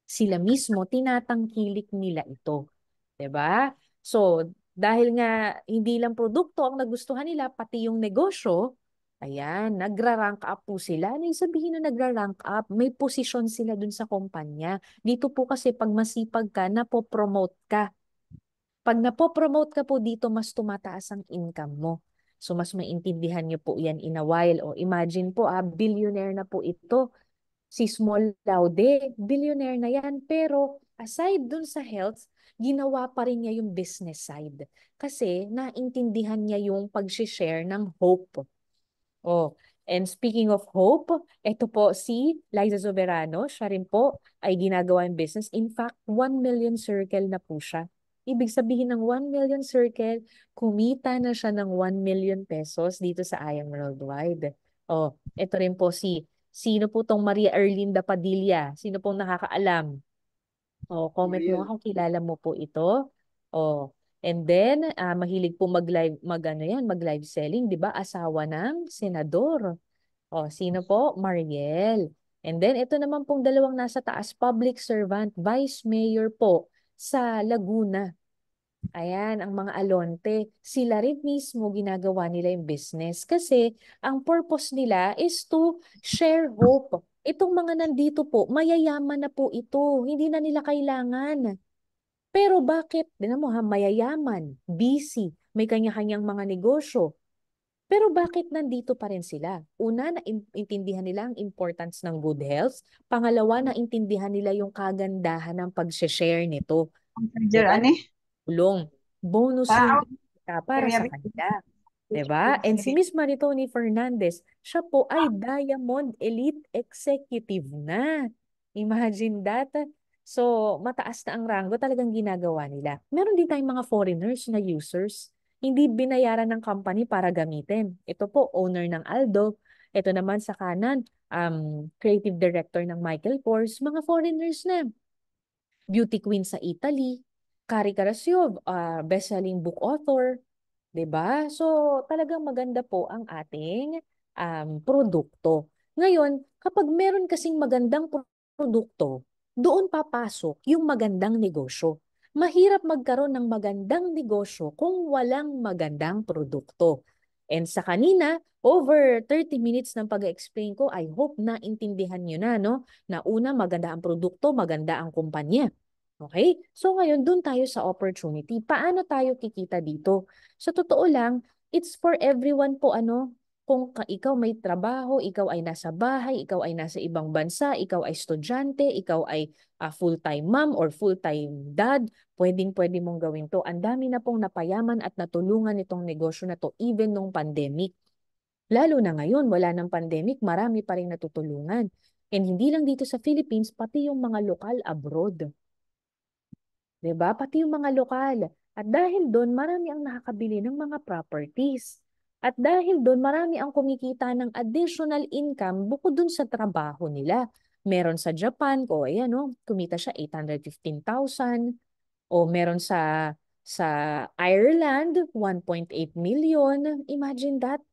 Sila mismo, tinatangkilik nila ito. 'Di ba? So, dahil nga hindi lang produkto ang nagustuhan nila, pati yung negosyo, ayan, nagra-rank up po sila. Ano yung sabihin na nagra-rank up? May posisyon sila dun sa kumpanya. Dito po kasi pag masipag ka, napopromote ka. Pag napopromote ka po dito, mas tumataas ang income mo. So, mas maintindihan nyo po yan in a while. O imagine po, billionaire na po ito. Si Small Laude, billionaire na yan. Pero aside dun sa health, ginawa pa rin niya yung business side. Kasi naintindihan niya yung pag-share ng hope. Oh, and speaking of hope, ito po si Liza Soberano, siya rin po ay ginagawa yung business. In fact, 1 million circle na po siya. Ibig sabihin ng 1 million circle, kumita na siya ng 1 million pesos dito sa I Am Worldwide. Oh, ito rin po sino po tong Maria Erlinda Padilla? Sino pong nakakaalam? Oh, comment mo nga kung kilala mo po ito. Oh, and then mahilig po mag-live selling, 'di ba? Asawa ng senador. Oh, sino po? Mariel. And then ito naman pong dalawang nasa taas, public servant, vice mayor po sa Laguna. Ayan, ang mga alonte, sila rin mismo ginagawa nila yung business kasi ang purpose nila is to share hope. Itong mga nandito po, mayayaman na po ito. Hindi na nila kailangan. Pero bakit? Tignan mo ha, mayayaman, busy, may kanya-kanyang mga negosyo. Pero bakit nandito pa rin sila? Una, naintindihan nila ang importance ng good health. Pangalawa, naintindihan nila yung kagandahan ng pag-share nito. Messenger, Diba? ani? Tulong. Bonus yung Tao, kita para area sa kanila. Diba? And si Miss Maritoni Fernandez, siya po ay Diamond Elite Executive na. Imagine that. So, mataas na ang rango, talagang ginagawa nila. Meron din tayong mga foreigners na users. Hindi binayaran ng company para gamitin. Ito po, owner ng Aldo. Ito naman sa kanan, creative director ng Michael Kors. Mga foreigners na. Beauty queen sa Italy. Kari Karasyov, best-selling book author. 'Di ba? So, talagang maganda po ang ating produkto. Ngayon, kapag meron kasing magandang produkto, doon papasok yung magandang negosyo. Mahirap magkaroon ng magandang negosyo kung walang magandang produkto. And sa kanina, over 30 minutes ng pag-explain ko, I hope na intindihan nyo na, no? Na una, maganda ang produkto, maganda ang kumpanya. Okay? So ngayon, dun tayo sa opportunity. Paano tayo kikita dito? Sa totoo lang, it's for everyone po ano. Kung ikaw may trabaho, ikaw ay nasa bahay, ikaw ay nasa ibang bansa, ikaw ay estudyante, ikaw ay full-time mom or full-time dad, pwedeng-pwede mong gawin to. Ang dami na pong napayaman at natulungan itong negosyo na to even nung pandemic. Lalo na ngayon, wala ng pandemic, marami pa rin natutulungan. And hindi lang dito sa Philippines, pati yung mga lokal abroad. 'Di ba? Pati yung mga lokal. At dahil doon, marami ang nakakabili ng mga properties. At dahil doon, marami ang kumikita ng additional income bukod dun sa trabaho nila. Meron sa Japan, ayan, no, kumita siya 815,000. O meron sa Ireland, 1.8 million. Imagine that.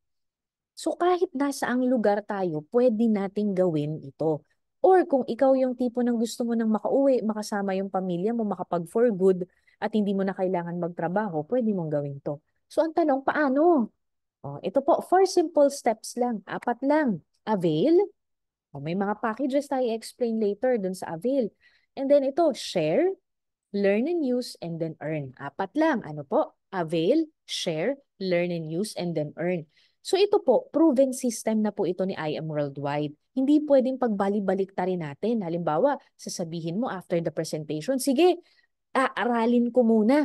So kahit nasaang lugar tayo, pwede nating gawin ito. Or kung ikaw yung tipo ng gusto mo nang makauwi, makasama yung pamilya mo, makapag for good, at hindi mo na kailangan magtrabaho, pwede mong gawin to. So ang tanong, paano? Ito po, 4 simple steps lang. 4 lang. Avail. May mga packages tayo explain later dun sa Avail. And then ito, share, learn and use, and then earn. 4 lang. Ano po? Avail, share, learn and use, and then earn. So ito po, proven system na po ito ni I Am Worldwide. Hindi pwedeng pagbalik-balik ta rin natin. Halimbawa, sasabihin mo after the presentation, sige, aaralin ko muna.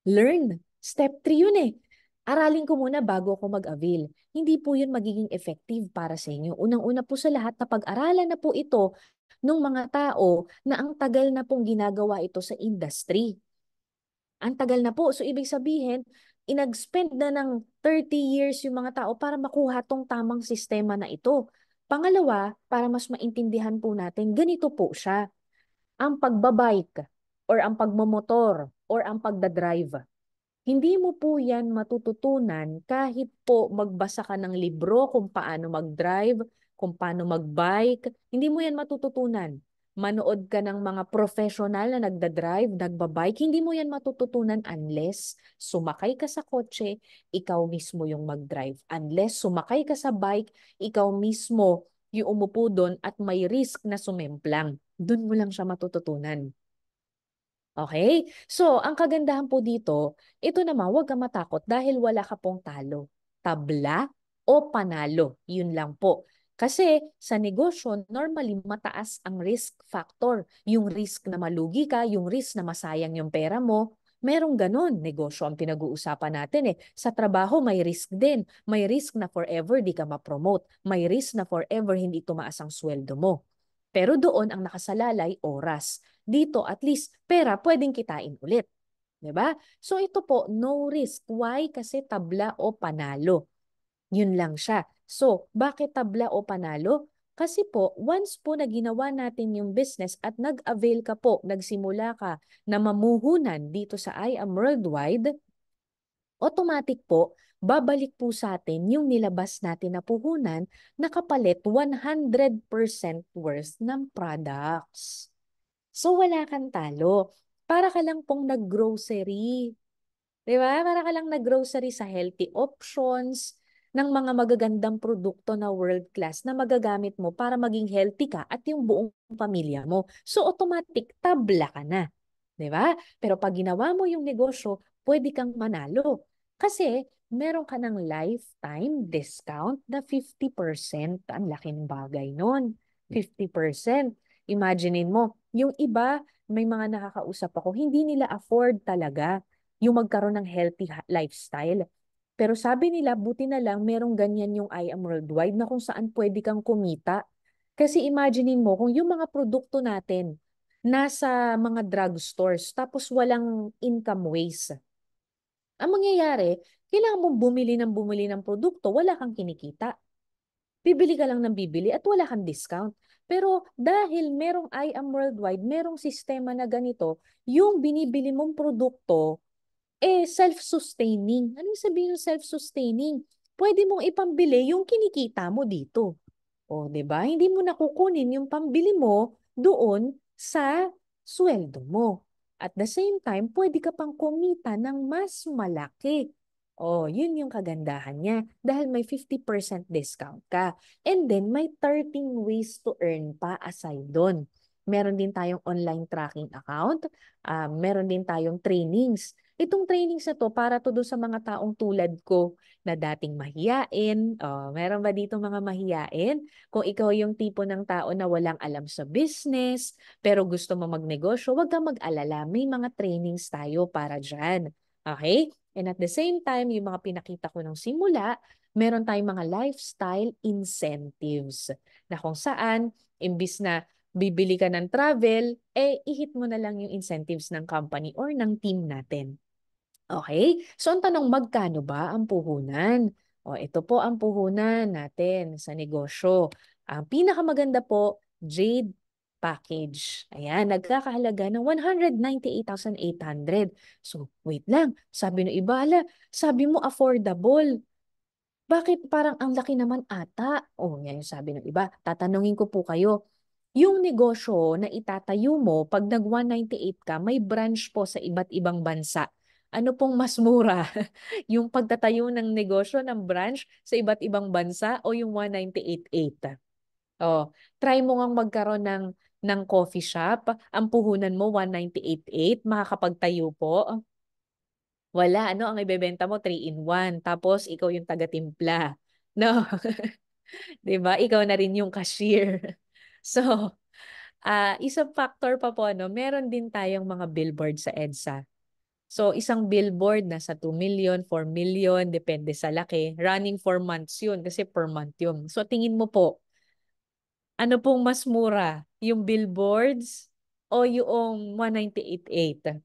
Learn. Step 3 yun eh. Aralin ko muna bago ako mag-avail. Hindi po yun magiging effective para sa inyo. Unang-una po sa lahat na pag-aralan na po ito ng mga tao na ang tagal na pong ginagawa ito sa industry. Ang tagal na po. So ibig sabihin, inag-spend na ng 30 years yung mga tao para makuha tong tamang sistema na ito. Pangalawa, para mas maintindihan po natin, ganito po siya. Ang pagbabike or ang pagmamotor or ang pagdadrive. Hindi mo po yan matututunan kahit po magbasa ka ng libro kung paano mag-drive, kung paano mag-bike. Hindi mo yan matututunan. Manood ka ng mga professional na nagda-drive, nagbabike. Hindi mo yan matututunan unless sumakay ka sa kotse, ikaw mismo yung mag-drive. Unless sumakay ka sa bike, ikaw mismo yung umupo doon at may risk na sumemplang. Doon mo lang siya matututunan. Okay? So, ang kagandahan po dito, ito naman, huwag kang matakot dahil wala ka pong talo. Tabla o panalo, yun lang po. Kasi sa negosyo, normally mataas ang risk factor. Yung risk na malugi ka, yung risk na masayang yung pera mo, merong ganun. Negosyo ang pinag-uusapan natin eh. Sa trabaho, may risk din. May risk na forever di ka ma-promote. May risk na forever hindi tumaas ang sweldo mo. Pero doon ang nakasalalay, oras. Dito, at least, pera pwedeng kitain ulit. 'Di ba? So ito po, no risk. Why? Kasi tabla o panalo. Yun lang siya. So, bakit tabla o panalo? Kasi po, once po na ginawa natin yung business at nag-avail ka po, nagsimula ka na mamuhunan dito sa I Am Worldwide, automatic po, babalik po sa atin yung nilabas natin na puhunan na kapalit 100% worth ng products. So wala kang talo. Para ka lang pong nag-grocery. Di ba? Para ka lang nag-grocery sa healthy options ng mga magagandang produkto na world class na magagamit mo para maging healthy ka at yung buong pamilya mo. So automatic, tabla ka na. Di ba? Pero pag ginawa mo yung negosyo, pwede kang manalo. Kasi meron ka ng lifetime discount na 50%. Ang laking bagay nun. 50%. Imaginein mo, yung iba, may mga nakakausap ako, hindi nila afford talaga yung magkaroon ng healthy lifestyle. Pero sabi nila, buti na lang merong ganyan yung I Am Worldwide na kung saan pwede kang kumita. Kasi imaginein mo, kung yung mga produkto natin nasa mga drugstores tapos walang income waste, ang mangyayari, kailangan mong bumili ng produkto, wala kang kinikita. Bibili ka lang ng bibili at wala kang discount. Pero dahil merong I Am Worldwide, merong sistema na ganito, yung binibili mong produkto, self-sustaining. Ano yung sabihin ng self-sustaining? Pwede mong ipambili yung kinikita mo dito. O, 'di ba? Hindi mo nakukunin yung pambili mo doon sa sweldo mo. At the same time, pwede ka pang kumita ng mas malaki. Oh, yun yung kagandahan niya dahil may 50% discount ka. And then may 13 ways to earn pa aside doon. Meron din tayong online tracking account, meron din tayong trainings. Itong trainings na to para to doon sa mga taong tulad ko na dating mahiyain. Oh, meron ba dito mga mahiyain? Kung ikaw yung tipo ng tao na walang alam sa business, pero gusto mo magnegosyo, huwag kang mag-alala. May mga trainings tayo para dyan. Okay? And at the same time, yung mga pinakita ko ng simula, meron tayong mga lifestyle incentives na kung saan, imbis na bibili ka ng travel, ihit mo na lang yung incentives ng company or ng team natin. Okay? So, ang tanong, magkano ba ang puhunan? Ito po ang puhunan natin sa negosyo. Ang pinakamaganda po, Jade, package. Ayan, nagkakahalaga ng 198,800. So, wait lang. Sabi ng iba, ala, sabi mo affordable. Bakit parang ang laki naman ata? Oh, yan yung sabi ng iba. Tatanungin ko po kayo, yung negosyo na itatayo mo pag nag 198 ka, may branch po sa iba't ibang bansa. Ano pong mas mura? Yung pagtatayo ng negosyo ng branch sa iba't ibang bansa o yung 198,800? Oh, try mo ngang magkaroon ng coffee shop. Ang puhunan mo 198,800, makakapagtayo po. Wala, ano ang ibebenta mo 3-in-1. Tapos ikaw yung taga-timpla. No, 'di ba? Ikaw na rin yung cashier. So, isang factor pa po ano, meron din tayong mga billboard sa EDSA. So, isang billboard nasa 2 million, 4 million, depende sa laki. Running for months yun kasi per month yun. So, tingin mo po, ano pong mas mura? Yung billboards o yung 198,800?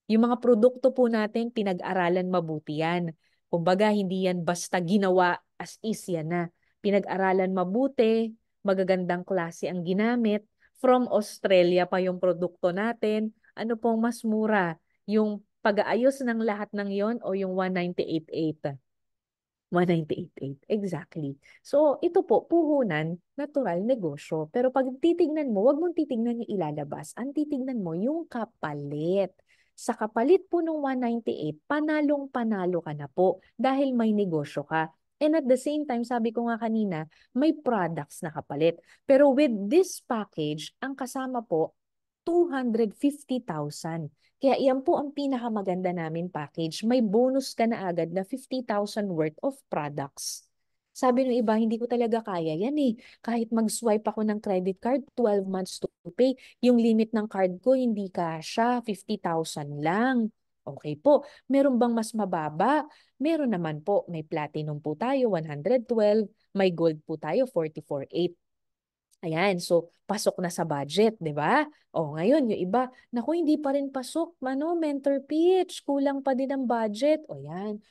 Yung mga produkto po natin, pinag-aralan mabuti yan. Kumbaga, hindi yan basta ginawa as is yan na. Pinag-aralan mabuti, magagandang klase ang ginamit. From Australia pa yung produkto natin. Ano pong mas mura? Yung pag-aayos ng lahat ng yon o yung 198,800? 198,800. Exactly. So, ito po, puhunan, natural, negosyo. Pero pag titignan mo, wag mong titignan yung ilalabas. Ang titignan mo, yung kapalit. Sa kapalit po ng 198, panalong-panalo ka na po dahil may negosyo ka. And at the same time, sabi ko nga kanina, may products na kapalit. Pero with this package, ang kasama po, 250,000. Kaya iyan po ang pinakamaganda namin package. May bonus ka na agad na 50,000 worth of products. Sabi ng iba, hindi ko talaga kaya yan eh. Kahit mag-swipe ako ng credit card, 12 months to pay. Yung limit ng card ko, hindi kasya, 50,000 lang. Okay po. Meron bang mas mababa? Meron naman po. May platinum po tayo, 112. May gold po tayo, 44,800. Ayan, so pasok na sa budget, 'di ba? O ngayon, yung iba, naku, hindi pa rin pasok, mentor pitch, kulang pa din ang budget. O yan,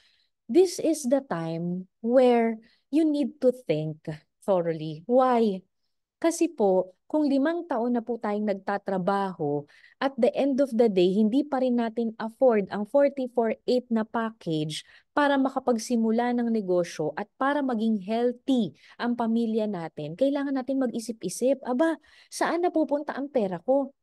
this is the time where you need to think thoroughly. Why? Kasi po, kung 5 taon na po tayong nagtatrabaho, at the end of the day, hindi pa rin natin afford ang 44,800 na package para makapagsimula ng negosyo at para maging healthy ang pamilya natin, kailangan natin mag-isip-isip, aba, saan napupunta ang pera ko?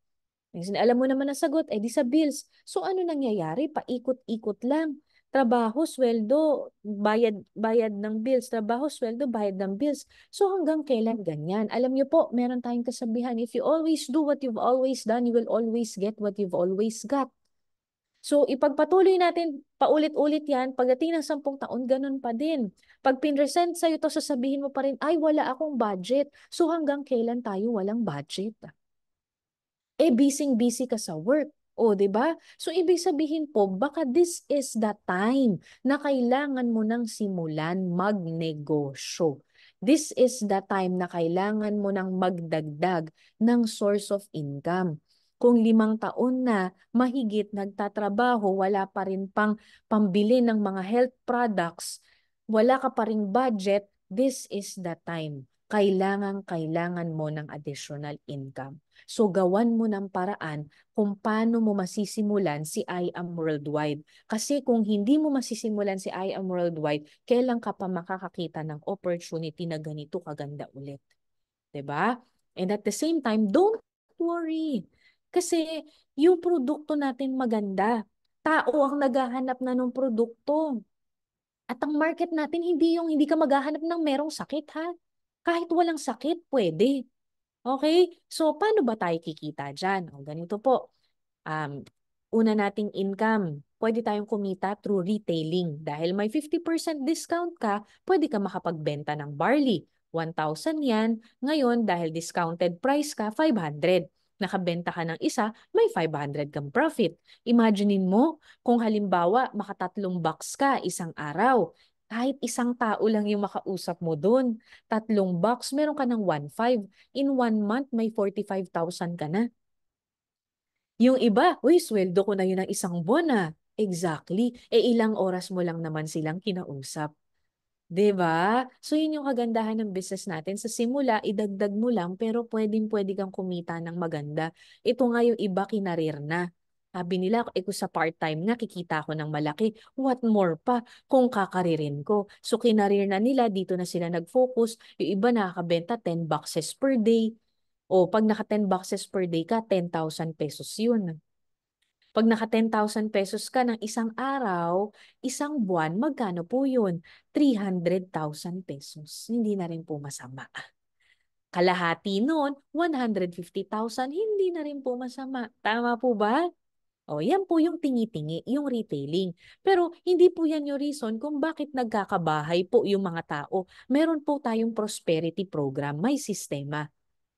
Alam mo naman ang sagot, di sa bills. So ano nangyayari? Paikot-ikot lang. Trabaho, sweldo, bayad, bayad ng bills. Trabaho, sweldo, bayad ng bills. So hanggang kailan ganyan? Alam niyo po, meron tayong kasabihan, if you always do what you've always done, you will always get what you've always got. So ipagpatuloy natin paulit-ulit yan, pagdating ng 10 taon, ganun pa din. Pag pinresent sa'yo to, sasabihin mo pa rin, ay wala akong budget. So hanggang kailan tayo walang budget? Busy-busy ka sa work. O, di ba? So, ibig sabihin po, baka this is the time na kailangan mo nang simulan magnegosyo. This is the time na kailangan mo nang magdagdag ng source of income. Kung 5 taon na mahigit nagtatrabaho, wala pa rin pang pambili ng mga health products, wala ka pa ring budget, this is the time. Kailangan mo ng additional income. So gawan mo ng paraan kung paano mo masisimulan si I Am Worldwide. Kasi kung hindi mo masisimulan si I Am Worldwide, kailan ka pa makakakita ng opportunity na ganito kaganda ulit? 'Di ba? And at the same time, don't worry. Kasi yung produkto natin maganda. Tao ang naghahanap na ng produkto. At ang market natin, hindi ka maghahanap ng merong sakit, ha? Kahit walang sakit, pwede. Okay? So, paano ba tayo kikita dyan? O, ganito po. Una nating income, pwede tayong kumita through retailing. Dahil may 50% discount ka, pwede ka makapagbenta ng barley. 1,000 yan. Ngayon, dahil discounted price ka, 500. Nakabenta ka ng isa, may 500 kang profit. Imaginein mo, kung halimbawa, makatatlong box ka isang araw, kahit isang tao lang yung makausap mo dun, 3 box, meron ka ng 1,500. In 1 month, may 45,000 ka na. Yung iba, uy, sweldo ko na yun ng isang buwan. Exactly. Ilang oras mo lang naman silang kinausap. 'Di ba? So yun yung kagandahan ng business natin. Sa simula, idagdag mo lang pero pwedeng-pwede kang kumita ng maganda. Ito nga yung iba kinarir na. Sabi nila, kung sa part-time nga, kikita ako ng malaki. What more pa kung kakaririn ko? So kinarir na nila, dito na sila nag-focus. Yung iba nakakabenta 10 boxes per day. O pag naka 10 boxes per day ka, 10,000 pesos yun. Pag naka 10,000 pesos ka ng isang araw, isang buwan, magkano po yun? 300,000 pesos. Hindi na rin po masama. Kalahati nun, 150,000, hindi na rin po masama. Tama po ba? O, yan po yung tingi-tingi, yung retailing. Pero hindi po yan yung reason kung bakit nagkakabahay po yung mga tao. Meron po tayong prosperity program, may sistema.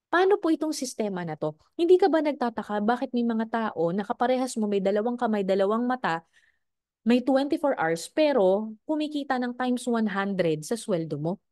Paano po itong sistema na to? Hindi ka ba nagtataka bakit may mga tao na kaparehas mo may dalawang kamay, dalawang mata, may 24 hours pero kumikita ng times 100 sa sweldo mo?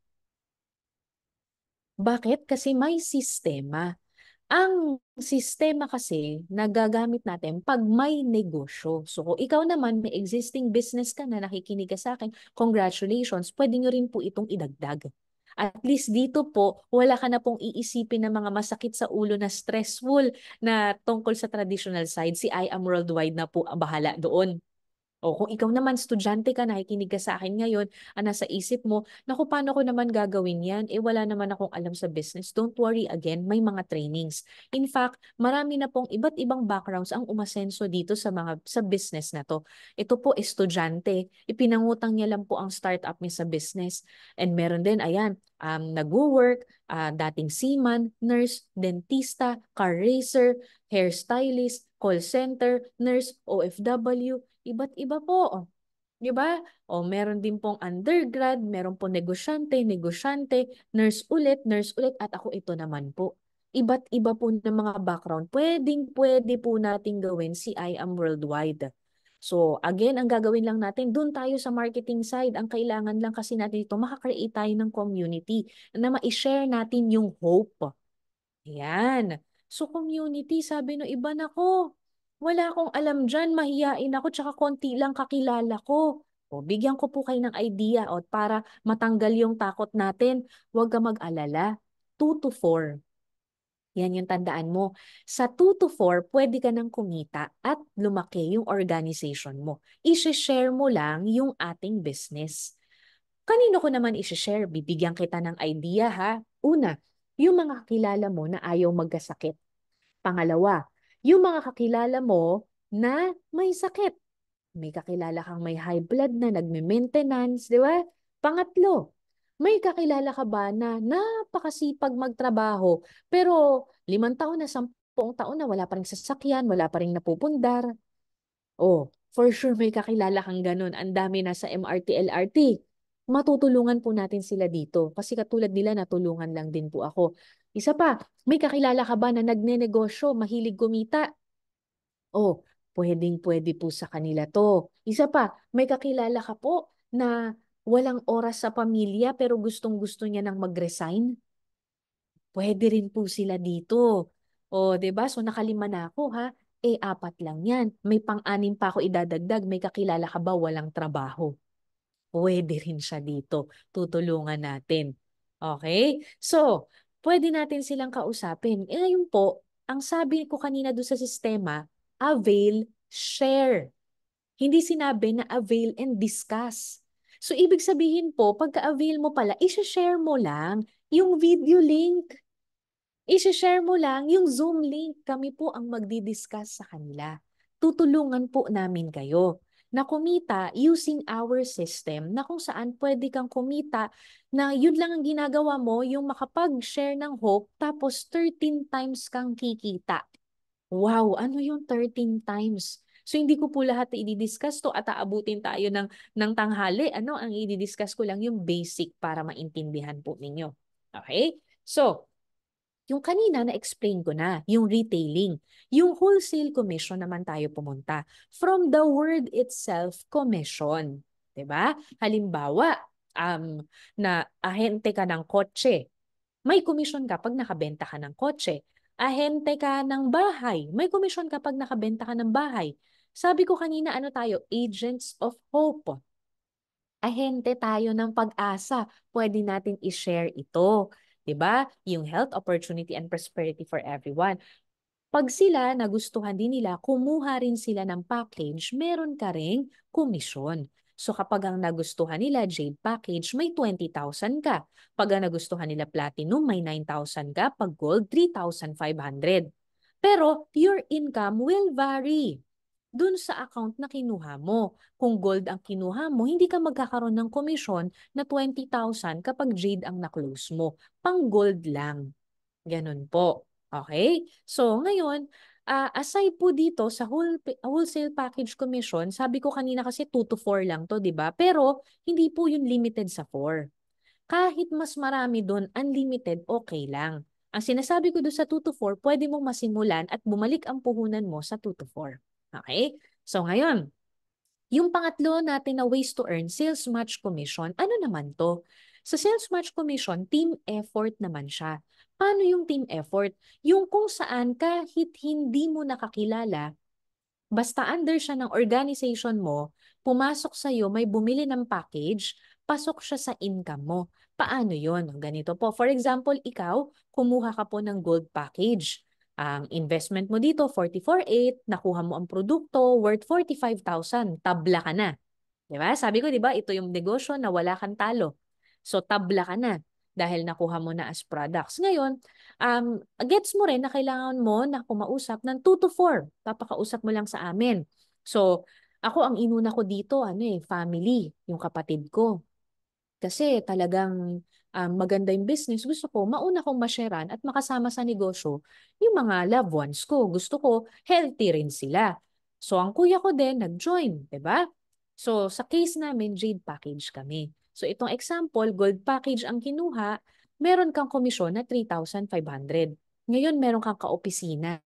Bakit? Kasi may sistema. Ang sistema kasi nagagamit natin pag may negosyo. So kung ikaw naman may existing business ka na nakikinig ka sa akin, congratulations, pwede nyo rin po itong idagdag. At least dito po, wala ka na pong iisipin ng mga masakit sa ulo na stressful na tungkol sa traditional side. Si I Am Worldwide na po ang bahala doon. O kung ikaw naman, estudyante ka, nakikinig ka sa akin ngayon, nasa isip mo, naku, paano ko naman gagawin yan? Wala naman akong alam sa business. Don't worry again, may mga trainings. In fact, marami na pong iba't ibang backgrounds ang umasenso dito sa business na to. Ito po, estudyante, ipinangutang niya lang po ang startup niya sa business. And meron din, ayan, nag-work, dating seaman, nurse, dentista, car racer, hairstylist, call center, nurse, OFW, iba't iba po. 'Di ba? O meron din pong undergrad, meron pong negosyante, nurse ulit, at ako ito naman po. Iba't iba po ng mga background. Pwedeng-pwede po nating gawin si I Am Worldwide. So, again, ang gagawin lang natin, doon tayo sa marketing side. Ang kailangan lang kasi natin ito, makakreate tayo ng community na ma-share natin yung hope. Yan. So community, sabi no iba na ko. Wala akong alam dyan, mahiyain ako, tsaka konti lang kakilala ko. O, bigyan ko po kayo ng idea o para matanggal yung takot natin. Huwag ka mag-alala. 2 to 4. Yan yung tandaan mo. Sa 2 to 4, pwede ka nang kumita at lumaki yung organization mo. I-share mo lang yung ating business. Kanino ko naman i-share? Bibigyan kita ng idea ha. Una, yung mga kakilala mo na ayaw magkasakit. Pangalawa, yung mga kakilala mo na may sakit. May kakilala kang may high blood na nagme-maintenance, di ba? Pangatlo, may kakilala ka ba na napakasipag magtrabaho pero 5 taon na, 10 taon na wala pa rin sasakyan, wala pa rin napupundar? Oh, for sure may kakilala kang ganun. Ang dami na sa MRT, LRT. Matutulungan po natin sila dito. Kasi katulad nila, natulungan lang din po ako. Isa pa, may kakilala ka ba na nagnenegosyo, mahilig kumita? Oh, pwedeng-pwede po sa kanila to. Isa pa, may kakilala ka po na walang oras sa pamilya pero gustong-gusto niya nang mag-resign? Pwede rin po sila dito. O, 'di ba? So nakalima na ako ha. 4 lang 'yan. May pang-anim pa ako idadagdag. May kakilala ka ba walang trabaho? Pwede rin siya dito. Tutulungan natin. Okay? So, pwede natin silang kausapin. Ngayon po, ang sabi ko kanina doon sa sistema, avail, share. Hindi sinabi na avail and discuss. So, ibig sabihin po, pagka-avail mo pala, i-share mo lang yung video link. I-share mo lang yung Zoom link. Kami po ang magdi-discuss sa kanila. Tutulungan po namin kayo na kumita using our system na kung saan pwede kang kumita na yun lang ang ginagawa mo, yung makapag-share ng hope tapos 13 times kang kikita. Wow, ano yung 13 times? So hindi ko po lahat i-discuss to at aabutin tayo ng tanghali. Ano, ang i-discuss ko lang yung basic para maintindihan po ninyo. Okay? So, yung kanina na-explain ko na, yung retailing. Yung wholesale commission naman tayo pumunta. From the word itself, commission. 'Di ba? Halimbawa, na ahente ka ng kotse. May commission ka pag nakabenta ka ng kotse. Ahente ka ng bahay. May commission ka pag nakabenta ka ng bahay. Sabi ko kanina, ano tayo? Agents of hope. ahente tayo ng pag-asa. Pwede natin i-share ito. 'Di ba? Yung health, opportunity, and prosperity for everyone. Pag sila nagustuhan din nila, kumuha rin sila ng package, meron ka ring komisyon. So kapag ang nagustuhan nila Jade package, may 20,000 ka. Pag ang nagustuhan nila Platinum, may 9,000 ka. Pag Gold, 3,500. Pero your income will vary dun sa account na kinuha mo. Kung Gold ang kinuha mo, hindi ka magkakaroon ng komisyon na 20,000 kapag Jade ang na-close mo. Pang Gold lang. Ganun po. Okay? So, ngayon, aside po dito sa wholesale package commission, sabi ko kanina kasi 2 to 4 lang to, di ba? Pero, hindi po yun limited sa 4. Kahit mas marami doon, unlimited, okay lang. Ang sinasabi ko doon sa 2 to 4, pwede mong masimulan at bumalik ang puhunan mo sa 2 to 4. Okay? So, ngayon, yung pangatlo natin na ways to earn, sales match commission. Ano naman to? Sa sales match commission, team effort naman siya. Paano yung team effort? Yung kung saan kahit hindi mo nakakilala, basta under siya ng organization mo, pumasok sa'yo, may bumili ng package, pasok siya sa income mo. Paano yun? Ganito po. For example, ikaw, kumuha ka po ng gold package. Ang investment mo dito, 44,800, nakuha mo ang produkto, worth 45,000, tabla ka na. Diba? Sabi ko, diba, ito yung negosyo na wala kang talo. So, tabla ka na dahil nakuha mo na as products. Ngayon, gets mo rin na kailangan mo na kumausap ng 2 to 4. Papakausap mo lang sa amin. So, ako ang inuna ko dito, family, yung kapatid ko. Kasi talagang maganda yung business. Gusto ko, mauna kong masharean at makasama sa negosyo yung mga loved ones ko. Gusto ko, healthy rin sila. So, ang kuya ko din, nag-join, 'di ba? So, sa case namin, Jade package kami. So, itong example, gold package ang kinuha, meron kang komisyon na 3,500. Ngayon, meron kang kaopisina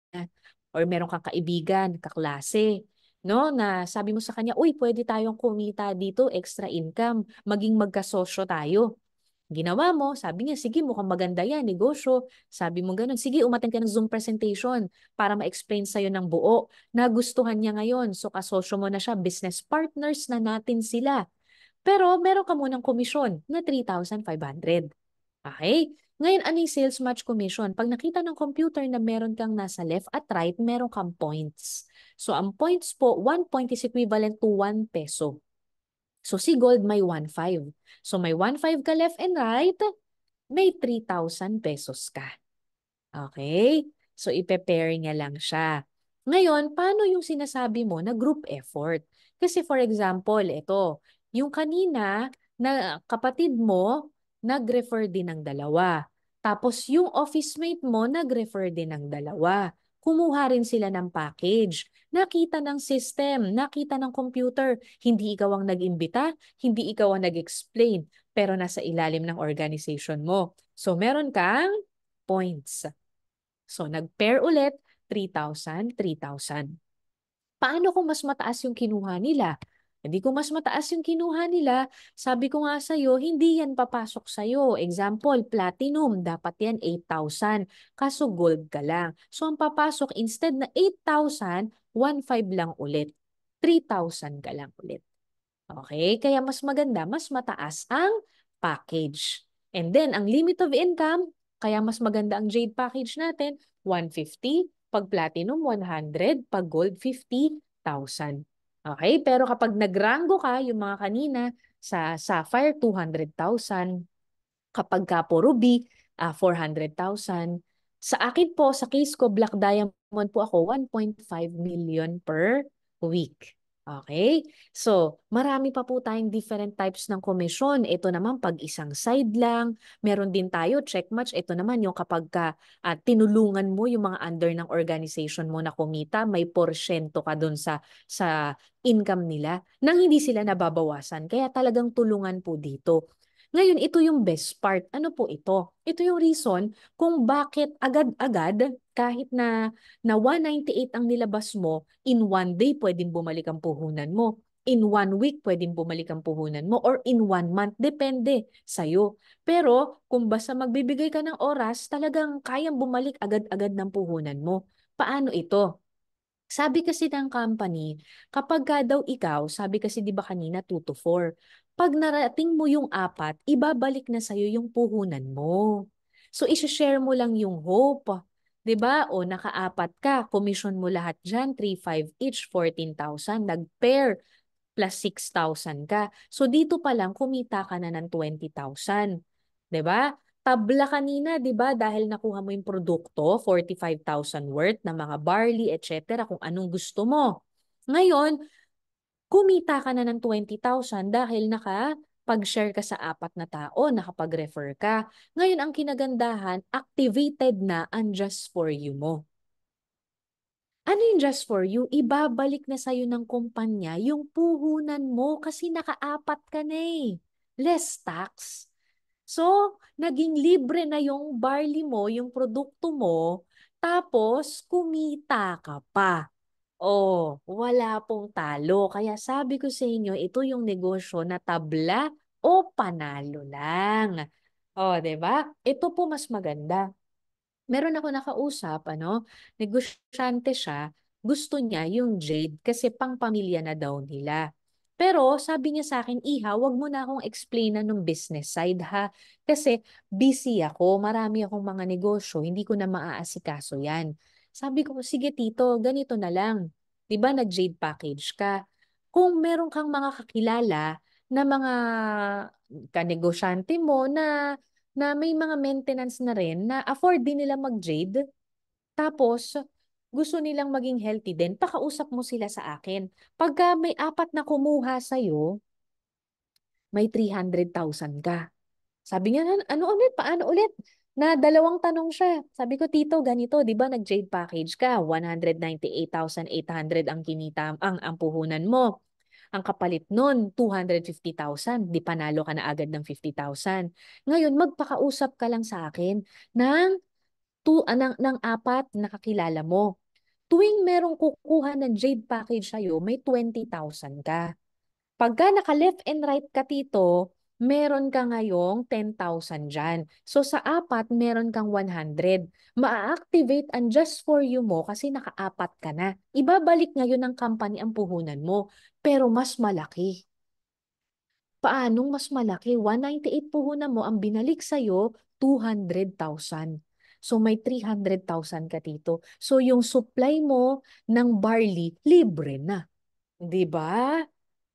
or meron kang kaibigan, kaklase, no, na sabi mo sa kanya, uy, pwede tayong kumita dito, extra income, maging magkasosyo tayo. Ginawa mo, sabi niya, sige, mukhang maganda yan, negosyo. Sabi mo ganun, sige, umattend ka ng Zoom presentation para ma-explain sa'yo ng buo. Nagustuhan niya ngayon, so kasosyo mo na siya, business partners na natin sila. Pero meron ka munang komisyon na 3,500. Okay? Ngayon, ano yung sales match commission? Pag nakita ng computer na meron kang nasa left at right, meron kang points. So, ang points po, 1 point is equivalent to 1 peso. So, si gold may 1.5. So, may 1.5 ka left and right, may 3,000 pesos ka. Okay? So, ipe-pair niya lang siya. Ngayon, paano yung sinasabi mo na group effort? Kasi for example, ito, yung kanina na kapatid mo, nag-refer din ng dalawa. Tapos yung office mate mo, nag-refer din ng dalawa. Kumuha rin sila ng package. Nakita ng system, nakita ng computer. Hindi ikaw ang nag-imbita, hindi ikaw ang nag-explain, pero nasa ilalim ng organization mo. So, meron kang points. So, nag-pair ulit, 3,000, 3,000. Paano kung mas mataas yung kinuha nila? Hindi kung mas mataas yung kinuha nila, sabi ko nga sa'yo, hindi yan papasok sa'yo. Example, platinum, dapat yan 8,000. Kaso gold ka lang. So, ang papasok, instead na 8,000, 1,500 lang ulit. 3,000 ka lang ulit. Okay? Kaya mas maganda, mas mataas ang package. And then, ang limit of income, kaya mas maganda ang Jade package natin, 150, pag Platinum, 100, pag Gold, 50,000. Okay? Pero kapag nagrango ka, yung mga kanina, sa Sapphire, 200,000. Kapag ka po Ruby, 400,000. Sa akin po, sa case ko, Black Diamond po ako, 1.5 million per week. Okay? So, marami pa po tayong different types ng komisyon. Ito naman, pag isang side lang. Meron din tayo, check match. Ito naman, yung kapag ka, tinulungan mo yung mga under ng organization mo na kumita, may porsyento ka dun sa income nila nang hindi sila nababawasan. Kaya talagang tulungan po dito. Ngayon, ito yung best part. Ano po ito? Ito yung reason kung bakit agad-agad, kahit na 198 ang nilabas mo, in one day pwedeng bumalik ang puhunan mo. In 1 week pwedeng bumalik ang puhunan mo. Or in 1 month, depende sa'yo. Pero kung basta magbibigay ka ng oras, talagang kayang bumalik agad-agad ng puhunan mo. Paano ito? Sabi kasi ng company, kapag ka daw ikaw, sabi kasi di ba kanina 2 to 4, Pag narating mo yung 4, ibabalik na sa'yo yung puhunan mo. So, isi-share mo lang yung hope. 'Di ba? O naka-4 ka, commission mo lahat dyan, 3-5 each, 14,000. Nag-pair, plus 6,000 ka. So dito pa lang kumita ka na ng 20,000. 'Di ba? Tabla kanina, 'di ba? Dahil nakuha mo yung produkto, 45,000 worth na mga barley, etc. kung anong gusto mo. Ngayon, kumita ka na ng 20,000 dahil pag-share ka sa 4 na tao, nakapag-refer ka. Ngayon, ang kinagandahan, activated na ang Just for You mo. Ano yung just for you? Ibabalik na sa'yo ng kumpanya yung puhunan mo kasi naka-4 ka na eh. Less tax. So, naging libre na yung barley mo, yung produkto mo, tapos kumita ka pa. Oh, wala pong talo. Kaya sabi ko sa inyo, ito yung negosyo na tabla o panalo lang. Oh, 'di ba? Ito po mas maganda. Meron ako nakausap, negosyante siya, gusto niya yung jade kasi pang-pamilya na daw nila. Pero sabi niya sa akin, Iha, wag mo na akong explainan ng business side ha. Kasi busy ako, marami akong mga negosyo, hindi ko na maaasikaso yan. Sabi ko, sige tito, ganito na lang. 'Di ba nag-jade package ka? Kung meron kang mga kakilala na mga kanegosyante mo na may mga maintenance na rin na afford din nila mag-jade. Tapos, gusto nilang maging healthy din, pakausap mo sila sa akin. Pagka may 4 na kumuha sa'yo, may 300,000 ka. Sabi niya, ano ulit? Paano ulit? Na dalawang tanong siya. Sabi ko, Tito, ganito, di ba nag-jade package ka? 198,800 ang kinita, ang puhunan mo. Ang kapalit nun, 250,000. Di panalo ka na agad ng 50,000. Ngayon, magpakausap ka lang sa akin ng, ng 4 na kakilala mo. Tuwing merong kukuha ng Jade package sa'yo, may 20,000 ka. Pagka naka-left and right ka, Tito, meron ka ngayong 10,000 dyan. So sa 4, meron kang 100. Ma-activate ang just for you mo kasi naka-4 ka na. Ibabalik ngayon ng company ang puhunan mo, pero mas malaki. Paanong mas malaki? 198 puhunan mo, ang binalik sa'yo, 200,000. So may 300,000 ka dito. So yung supply mo ng barley, libre na. 'Di ba?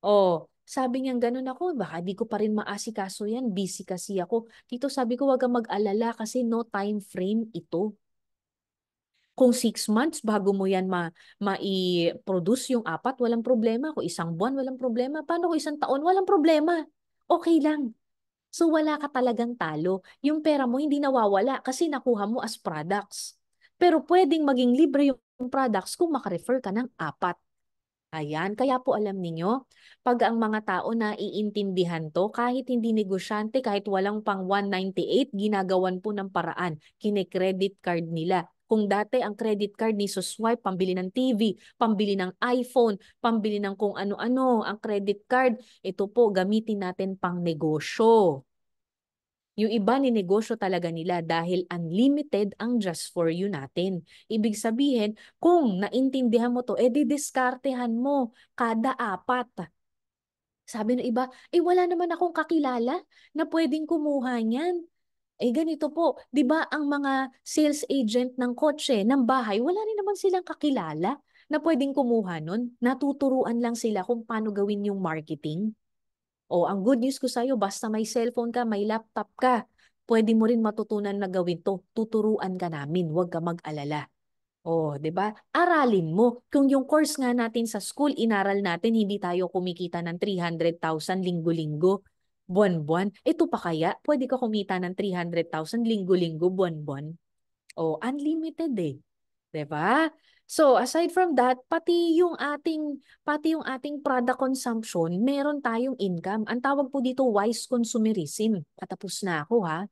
Oh, sabi niya ganun ako, baka di ko pa rin maasikaso yan, busy kasi ako. Tito, sabi ko, wag kang mag-alala kasi no time frame ito. Kung 6 months bago mo yan ma-produce yung 4, walang problema. Kung 1 buwan, walang problema. Paano kung 1 taon? Walang problema. Okay lang. So wala ka talagang talo. Yung pera mo hindi nawawala kasi nakuha mo as products. Pero pwedeng maging libre yung products kung makarefer ka ng 4. Ayan, kaya po alam ninyo, pag ang mga tao na iintindihan to, kahit hindi negosyante, kahit walang pang 198, ginagawan po ng paraan. Kine-credit card nila. Kung dati ang credit card ni swipe, pambili ng TV, pambili ng iPhone, pambili ng kung ano-ano, ang credit card, ito po gamitin natin pang negosyo. Yung iba ni negosyo talaga nila dahil unlimited ang just for you natin. Ibig sabihin, kung naintindihan mo to, didiskartehan mo kada 4. Sabi ng iba, wala naman akong kakilala na pwedeng kumuha niyan. Ganito po, 'di ba ang mga sales agent ng kotse, ng bahay, wala rin naman silang kakilala na pwedeng kumuha nun. Natuturuan lang sila kung paano gawin yung marketing. O, ang good news ko sa'yo, basta may cellphone ka, may laptop ka, pwede mo rin matutunan na gawin to. Tuturuan ka namin, huwag ka mag-alala. O, 'di ba? Aralin mo. Kung yung course nga natin sa school, inaral natin, hindi tayo kumikita ng 300,000 linggo-linggo, buwan-buwan. Ito pa kaya, pwede ka kumita ng 300,000 linggo-linggo, buwan-buwan. O, unlimited eh. 'Di ba? So, aside from that, pati yung ating product consumption, meron tayong income. Ang tawag po dito wise consumerism. Patapos na ako ha.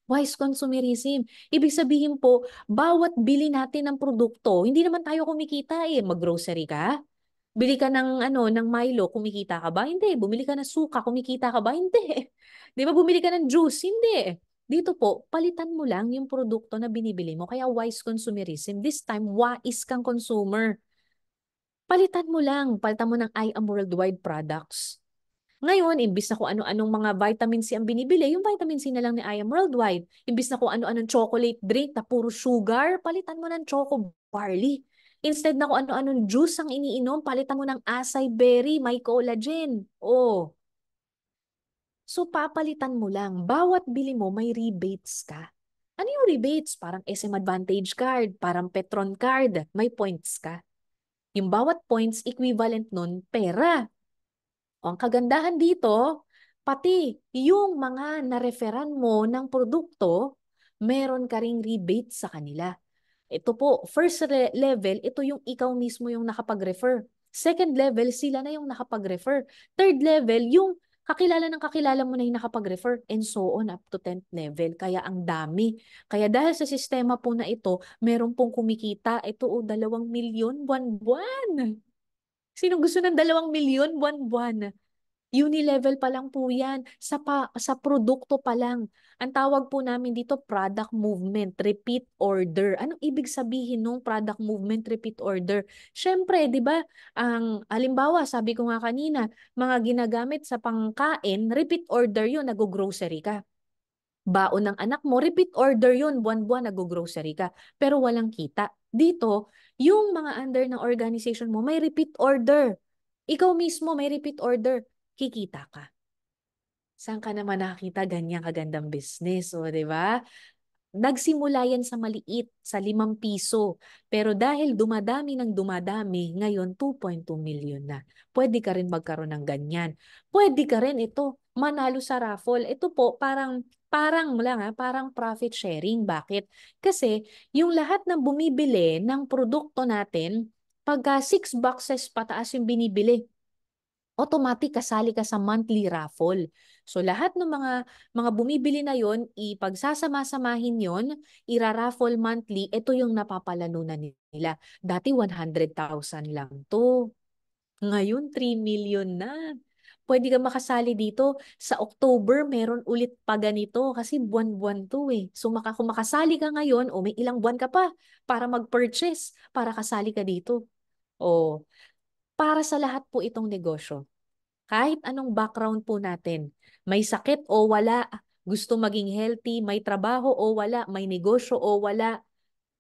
Wise consumerism. Ibig sabihin po, bawat bili natin ng produkto, hindi naman tayo kumikita eh. Mag-grocery ka? Bili ka ng Milo, kumikita ka ba? Hindi. Bumili ka ng suka, kumikita ka ba? Hindi. Di ba bumili ka ng juice? Hindi. Dito po, palitan mo lang yung produkto na binibili mo. Kaya wise consumerism. This time, wise kang consumer. Palitan mo lang. Palitan mo ng I Am Worldwide products. Ngayon, imbis na kung ano-anong mga vitamin C ang binibili, yung vitamin C na lang ni I Am Worldwide. Imbis na kung ano-anong chocolate drink na puro sugar, palitan mo ng choco barley. Instead na kung ano-anong juice ang iniinom, palitan mo ng acai berry, may collagen. Oh. So papalitan mo lang. Bawat bili mo may rebates ka. Ano yung rebates? Parang SM Advantage card, parang Petron card, may points ka. Yung bawat points equivalent nun pera. O, ang kagandahan dito, pati yung mga nareferan mo ng produkto, meron ka ring rebate sa kanila. Ito po, first level, ito yung ikaw mismo yung nakapag-refer. Second level, sila na yung nakapag-refer. Third level, yung kakilala ng kakilala mo na yung nakapag-refer. And so on up to 10th level. Kaya ang dami. Kaya dahil sa sistema po na ito, meron pong kumikita. Ito o, 2 milyon buwan-buwan. Sino gusto ng 2 milyon buwan-buwan? Unilevel pa lang po yan. Sa produkto pa lang. Ang tawag po namin dito, product movement, repeat order. Anong ibig sabihin nung product movement, repeat order? Siyempre, di ba, ang halimbawa, sabi ko nga kanina, mga ginagamit sa pangkain, repeat order yun, nag-grocery ka. Baon ng anak mo, repeat order yun, buwan-buwan nag-grocery ka. Pero walang kita. Dito, yung mga under ng organization mo, may repeat order. Ikaw mismo may repeat order, kikita ka. Saan ka naman nakakita ganyang kagandang business, o 'di ba? Nagsimula yan sa maliit, sa 5 piso. Pero dahil dumadami ng dumadami, ngayon 2.2 million na. Pwede ka rin magkaroon ng ganyan. Pwede ka rin ito, manalo sa raffle. Ito po, parang profit sharing. Bakit? Kasi yung lahat ng bumibili ng produkto natin, pagka 6 boxes pataas yung binibili, automatic kasali ka sa monthly raffle. So lahat ng mga bumibili na yon, ipagsasama-samahin yon, ira-raffle monthly, ito yung napapalanunan nila. Dati 100,000 lang to. Ngayon 3 million na. Pwede ka makasali dito. Sa October, meron ulit pa ganito kasi buwan-buwan to eh. So kung makasali ka ngayon, o may ilang buwan ka pa para mag-purchase, para kasali ka dito. O, para sa lahat po itong negosyo. Kahit anong background po natin, may sakit o wala, gusto maging healthy, may trabaho o wala, may negosyo o wala,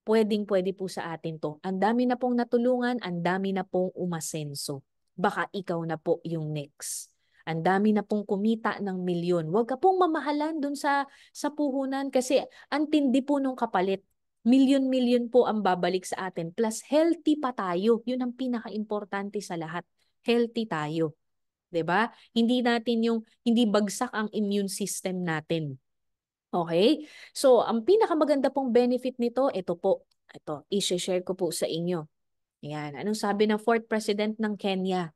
pwedeng-pwede po sa atin to. Ang dami na pong natulungan, ang dami na pong umasenso. Baka ikaw na po yung next. Ang dami na pong kumita ng milyon. Huwag ka pong mamahalan dun sa puhunan kasi ang tindi po nung kapalit. Milyon-milyon po ang babalik sa atin. Plus healthy pa tayo. Yun ang pinaka-importante sa lahat. Healthy tayo. 'Di ba? Hindi bagsak ang immune system natin. Okay? So, ang pinakamaganda pong benefit nito, ito po. Ito, i-share ko po sa inyo. Ayan. Anong sabi ng fourth president ng Kenya?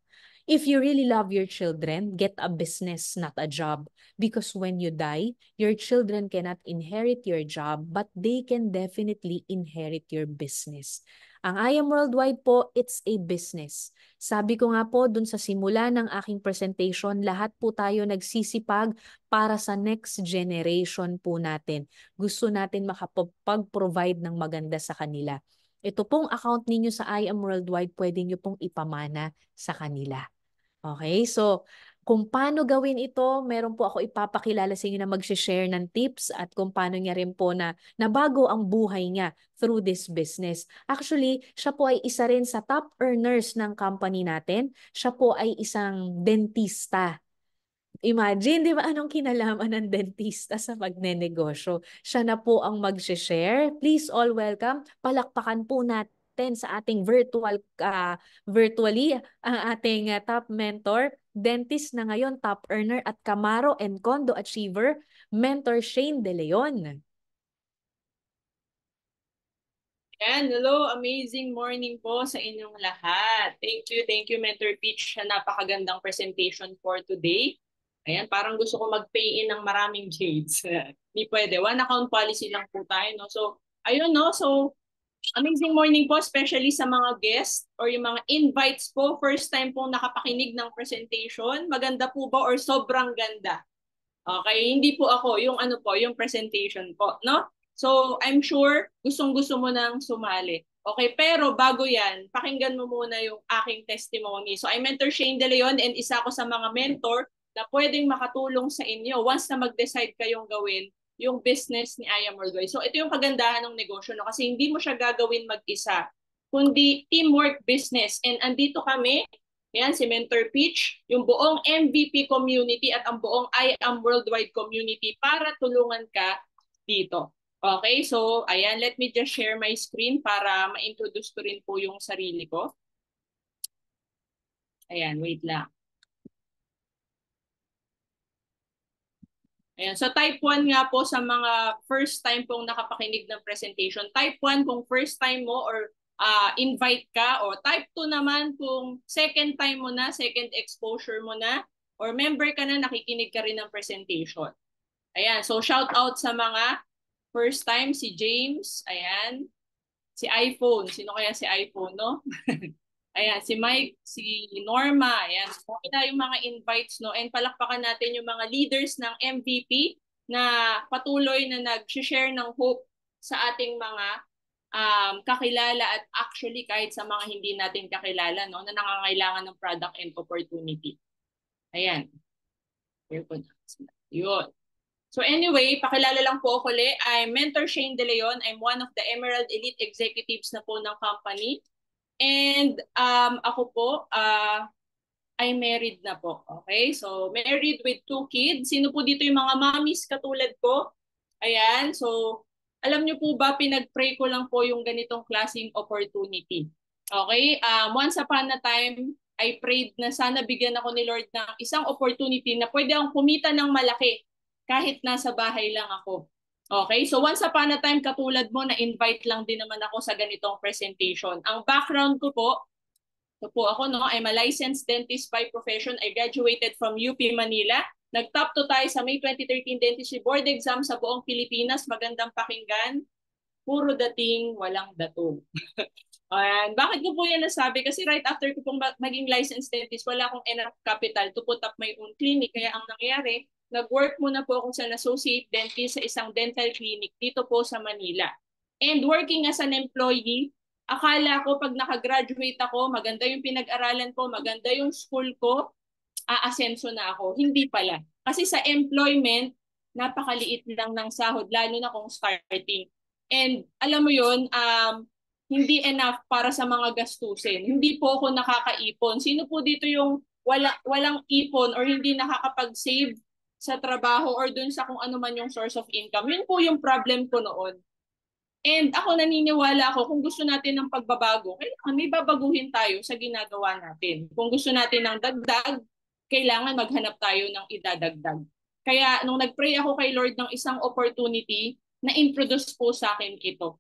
If you really love your children, get a business, not a job. Because when you die, your children cannot inherit your job, but they can definitely inherit your business. Ang I Am Worldwide po, it's a business. Sabi ko nga po, dun sa simula ng aking presentation, lahat po tayo nagsisipag para sa next generation po natin. Gusto natin makapag-provide ng maganda sa kanila. Ito pong account ninyo sa I Am Worldwide, pwede nyo pong ipamana sa kanila. Okay, so kung paano gawin ito, meron po ako ipapakilala sa inyo na mag-share ng tips at kung paano niya rin po na nabago ang buhay niya through this business. Actually, siya po ay isa rin sa top earners ng company natin. Siya po ay isang dentista. Imagine, di ba, anong kinalaman ng dentista sa pagnenegosyo? Siya na po ang mag-share. Please all welcome. Palakpakan po natin sa ating virtually ang ating top mentor, dentist na ngayon, top earner at Camaro and Condo Achiever, Mentor Shane De Leon. Yan, hello, amazing morning po sa inyong lahat. Thank you, Mentor Peach, sa napakagandang presentation for today. Ayan, parang gusto ko mag-pay in ng maraming jades. Hindi pwede. One account policy lang po tayo, no? So, ayun, no? So, amazing morning po, especially sa mga guests or yung mga invites po. First time pong nakapakinig ng presentation. Maganda po ba or sobrang ganda? Okay, hindi po ako, yung ano po, yung presentation po, no? So, I'm sure gustong-gusto mo nang sumali. Okay, pero bago yan, pakinggan mo muna yung aking testimony. So, I'm Mentor Shane De Leon and isa ako sa mga mentor na pwedeng makatulong sa inyo once na mag-decide kayong gawin yung business ni I Am Worldwide. So ito yung kagandahan ng negosyo, no? Kasi hindi mo siya gagawin mag-isa, kundi teamwork business. And andito kami, yan, si Mentor Peach, yung buong MVP community at ang buong I Am Worldwide community para tulungan ka dito. Okay, so ayan, let me just share my screen para ma-introduce ko rin po yung sarili ko. Ayan, wait lang. Ayan, so type 1 nga po sa mga first time pong nakapakinig ng presentation. Type 1 kung first time mo or invite ka, o type 2 naman kung second time mo na, second exposure mo na, or member ka na, nakikinig ka rin ng presentation. Ayan, so shout out sa mga first time, si James, ayan, si iPhone, sino kaya si iPhone, no? Ayan, si Mike, si Norma, ayan, okay na yung mga invites, no? And palakpakan natin yung mga leaders ng MVP na patuloy na nag-share ng hope sa ating mga kakilala at actually kahit sa mga hindi natin kakilala, no, na nangangailangan ng product and opportunity. Ayan. Yun. So anyway, pakilala lang po ako ulit. I'm Mentor Shane De Leon. I'm one of the Emerald Elite Executives na po ng company. And ako po, I'm married na po. Okay? So married with 2 kids. Sino po dito yung mga mommies katulad ko? Ayan. So alam niyo po ba, pinag-pray ko lang po yung ganitong klaseng opportunity. Okay? Once upon a time, I prayed na sana bigyan ako ni Lord ng isang opportunity na pwede akong kumita ng malaki kahit nasa bahay lang ako. Okay? So once upon a time, katulad mo, na-invite lang din naman ako sa ganitong presentation. Ang background ko po, ito po ako, no? I'm a licensed dentist by profession. I graduated from UP Manila. Nag-top 2 tayo sa May 2013 Dentistry Board Exam sa buong Pilipinas. Magandang pakinggan. Puro dating, walang dato. And bakit ko po yan nasabi? Kasi right after ko pong maging licensed dentist, wala akong enough capital to put up my own clinic. Kaya ang nangyari, nag-work muna po ako sa associate dentist sa isang dental clinic dito po sa Manila. And working as an employee, akala ko pag nakagraduate ako, maganda yung pinag-aralan ko, maganda yung school ko, aasenso na ako. Hindi pala. Kasi sa employment, napakaliit lang ng sahod, lalo na kung starting. And alam mo yun, hindi enough para sa mga gastusin. Hindi po ako nakakaipon. Sino po dito yung walang ipon or hindi nakakapag-save sa trabaho or dun sa kung ano man yung source of income? Yun po yung problem ko noon. And ako naniniwala ako, kung gusto natin ng pagbabago, kailangan may babaguhin tayo sa ginagawa natin. Kung gusto natin ng dagdag, kailangan maghanap tayo ng idadagdag. Kaya nung nag-pray ako kay Lord ng isang opportunity, na-introduce po sa akin ito.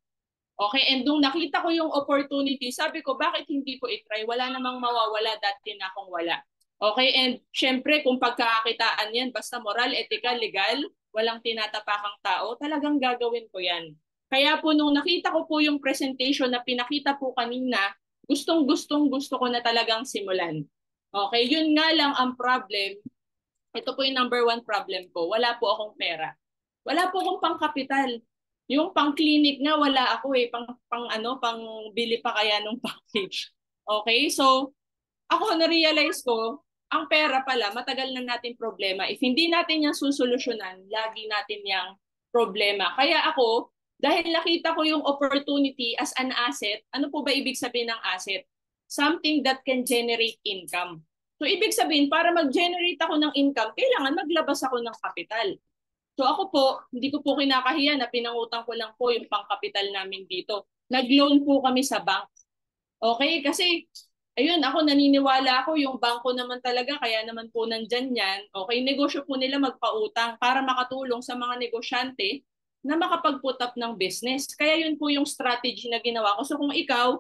Okay, and nung nakita ko yung opportunity, sabi ko, bakit hindi ko i-try? Wala namang mawawala, dati na akong wala. Okay, and syempre kung pagkakakitaan yan, basta moral, ethical, legal, walang tinatapakang tao, talagang gagawin ko yan. Kaya po nung nakita ko po yung presentation na pinakita po kanina, gusto ko na talagang simulan. Okay, yun nga lang ang problem. Ito po yung number 1 problem ko. Wala po akong pera. Wala po akong pangkapital. Yung pang-clinic nga wala ako eh, pang bili pa kaya nung package. Okay? So, ako na-realize ko, ang pera pala, matagal na natin problema. If hindi natin yan susolusyonan, lagi natin yang problema. Kaya ako, dahil nakita ko yung opportunity as an asset, ano po ba ibig sabihin ng asset? Something that can generate income. So, ibig sabihin, para mag-generate ako ng income, kailangan maglabas ako ng capital. So ako po, hindi ko po kinakahiya na pinangutang ko lang po yung pangkapital namin dito. Nag-loan po kami sa bank. Okay? Kasi, ayun, ako naniniwala ako, yung bangko naman talaga, kaya naman po nandyan yan. Okay, negosyo po nila magpautang para makatulong sa mga negosyante na makapag-put up ng business. Kaya yun po yung strategy na ginawa ko. So kung ikaw,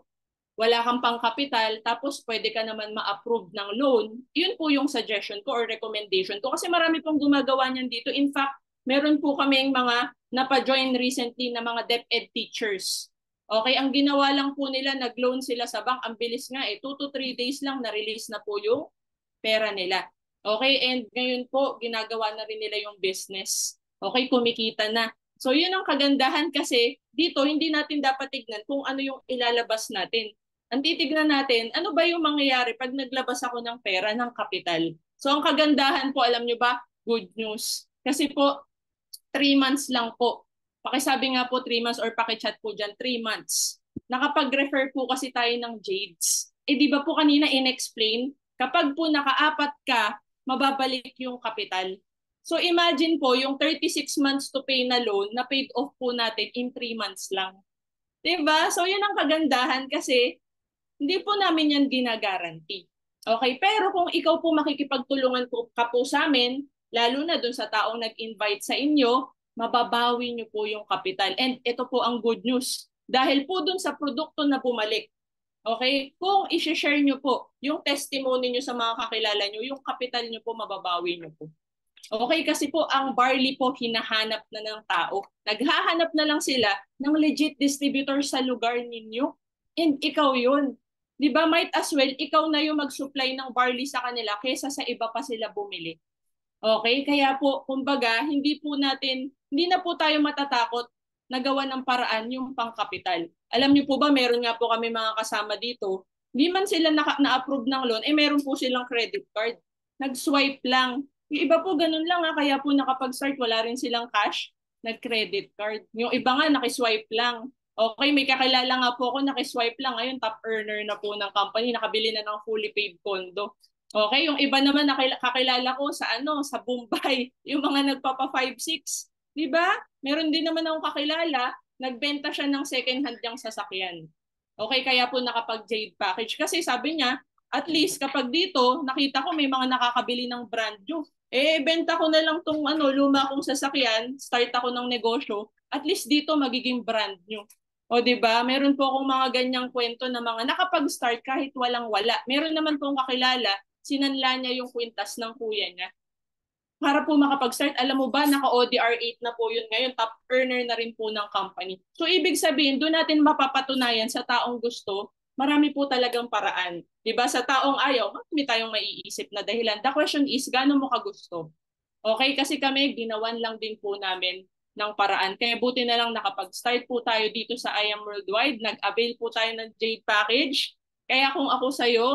wala kang pangkapital, tapos pwede ka naman ma-approve ng loan, yun po yung suggestion ko or recommendation ko. Kasi marami pong gumagawa niyan dito. In fact, meron po kaming mga napa-join recently na mga DepEd teachers. Okay, ang ginawa lang po nila, nag-loan sila sa bank. Ang bilis nga 2 to 3 days lang na-release na po yung pera nila. Okay, and ngayon po, ginagawa na rin nila yung business. Okay, kumikita na. So yun ang kagandahan kasi dito, hindi natin dapat tignan kung ano yung ilalabas natin. Ang titignan natin, ano ba yung mangyayari pag naglabas ako ng pera, ng kapital? So ang kagandahan po, alam nyo ba, good news. Kasi po, 3 months lang po. Pakisabi nga po 3 months or pakichat po dyan, 3 months. Nakapag-refer po kasi tayo ng Jades. Eh di ba po kanina in-explain, kapag po nakaapat ka, mababalik yung kapital. So imagine po, yung 36 months to pay na loan, na paid off po natin in 3 months lang. Diba? So yun ang kagandahan kasi hindi po namin yan ginagaranti. Okay, pero kung ikaw po makikipagtulungan po ka po sa amin, lalo na dun sa taong nag-invite sa inyo, mababawi nyo po yung kapital. And ito po ang good news. Dahil po dun sa produkto na bumalik, okay, kung i-share nyo po yung testimony nyo sa mga kakilala nyo, yung kapital nyo po mababawi nyo po. Okay, kasi po ang barley po hinahanap na ng tao. Naghahanap na lang sila ng legit distributor sa lugar ninyo. And ikaw yun. Di ba, might as well, ikaw na yung mag-supply ng barley sa kanila kaysa sa iba pa sila bumili. Okay, kaya po, kumbaga, hindi na po tayo matatakot na gawa ng paraan yung pangkapital. Alam niyo po ba, meron nga po kami mga kasama dito, hindi man sila na-approve ng loan, meron po silang credit card. Nag-swipe lang. Yung iba po ganun lang kaya po nakapag-start, wala rin silang cash, nag-credit card. Yung iba nga, nakiswipe lang. Okay, may kakilala nga po ako, nakiswipe lang. Ngayon, top earner na po ng company, nakabili na ng fully paid condo. Okay, yung iba naman kakilala ko sa sa Bombay, yung mga nagpapa 5-6. Di ba? Meron din naman akong kakilala, nagbenta siya ng second hand yung sasakyan. Okay, kaya po nakapag-Jade package. Kasi sabi niya, at least kapag dito, nakita ko may mga nakakabili ng brand new. Benta ko na lang tong luma kong sasakyan, start ako ng negosyo, at least dito magiging brand new. O di ba? Meron po akong mga ganyang kwento na mga nakapag-start kahit walang-wala. Meron naman pong kakilala, sinanla niya yung kwintas ng kuya niya. Para po makapag-start, alam mo ba, naka-ODR 8 na po yun ngayon, top earner na rin po ng company. So ibig sabihin, doon natin mapapatunayan sa taong gusto, marami po talagang paraan. Diba? Sa taong ayaw, marami tayong maiisip na dahilan. The question is, gaano mo kagusto? Okay, kasi kami, ginawan lang din po namin ng paraan. Kaya buti na lang nakapag-start po tayo dito sa I Am Worldwide. Nag-avail po tayo ng Jade package. Kaya kung ako sa'yo,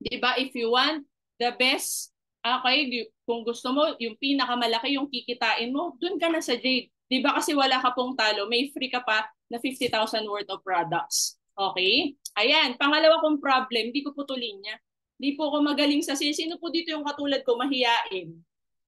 diba, if you want the best, okay, kung gusto mo, yung pinakamalaki yung kikitain mo, dun ka na sa Jade. Diba kasi wala ka pong talo, may free ka pa na 50,000 worth of products. Okay? Ayan, pangalawa kong problem, hindi ko putulin niya. Hindi po ako magaling sa sino po dito yung katulad ko, mahiyain.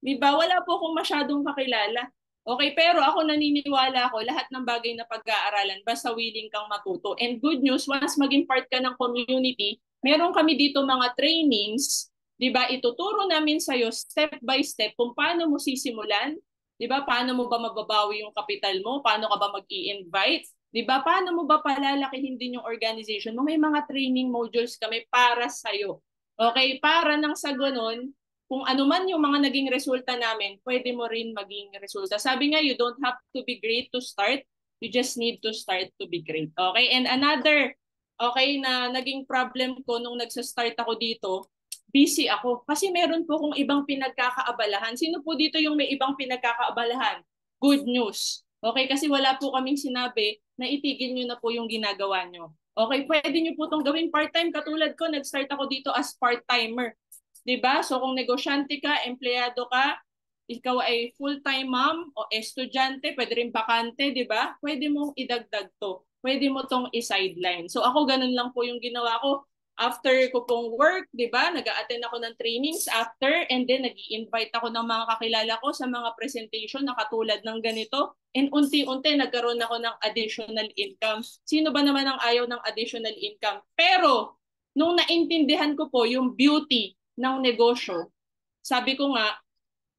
Diba? Wala po akong masyadong kakilala. Okay, pero ako naniniwala ako, lahat ng bagay na pag-aaralan, basta willing kang matuto. And good news, once maging part ka ng community, meron kami dito mga trainings, diba? Ituturo namin sa'yo step by step kung paano mo sisimulan, diba? Paano mo ba mababawi yung kapital mo? Paano ka ba mag-i-invite? Diba? Paano mo ba palalakihin din yung organization mo? May mga training modules kami para sa'yo. Okay? Para nang sa ganun, kung ano man yung mga naging resulta namin, pwede mo rin maging resulta. Sabi nga, you don't have to be great to start. You just need to start to be great. Okay? And another, okay, na naging problem ko nung nagsa-start ako dito, busy ako. Kasi meron po kong ibang pinagkakaabalahan. Sino po dito yung may ibang pinagkakaabalahan? Good news. Okay, kasi wala po kaming sinabi na itigil nyo na po yung ginagawa nyo. Okay, pwede nyo po itong gawing part-time. Katulad ko, nag-start ako dito as part-timer. Diba? So kung negosyante ka, empleyado ka, ikaw ay full-time mom o estudyante, pwede rin bakante, diba? Pwede mong idagdag to. Pwede mo tong i-sideline. So ako ganun lang po yung ginawa ko. After ko pong work, di ba, nag-a-attend ako ng trainings after, and then nag-i-invite ako ng mga kakilala ko sa mga presentation na katulad ng ganito. And unti-unti nagkaroon ako ng additional income. Sino ba naman ang ayaw ng additional income? Pero, nung naintindihan ko po yung beauty ng negosyo, sabi ko nga,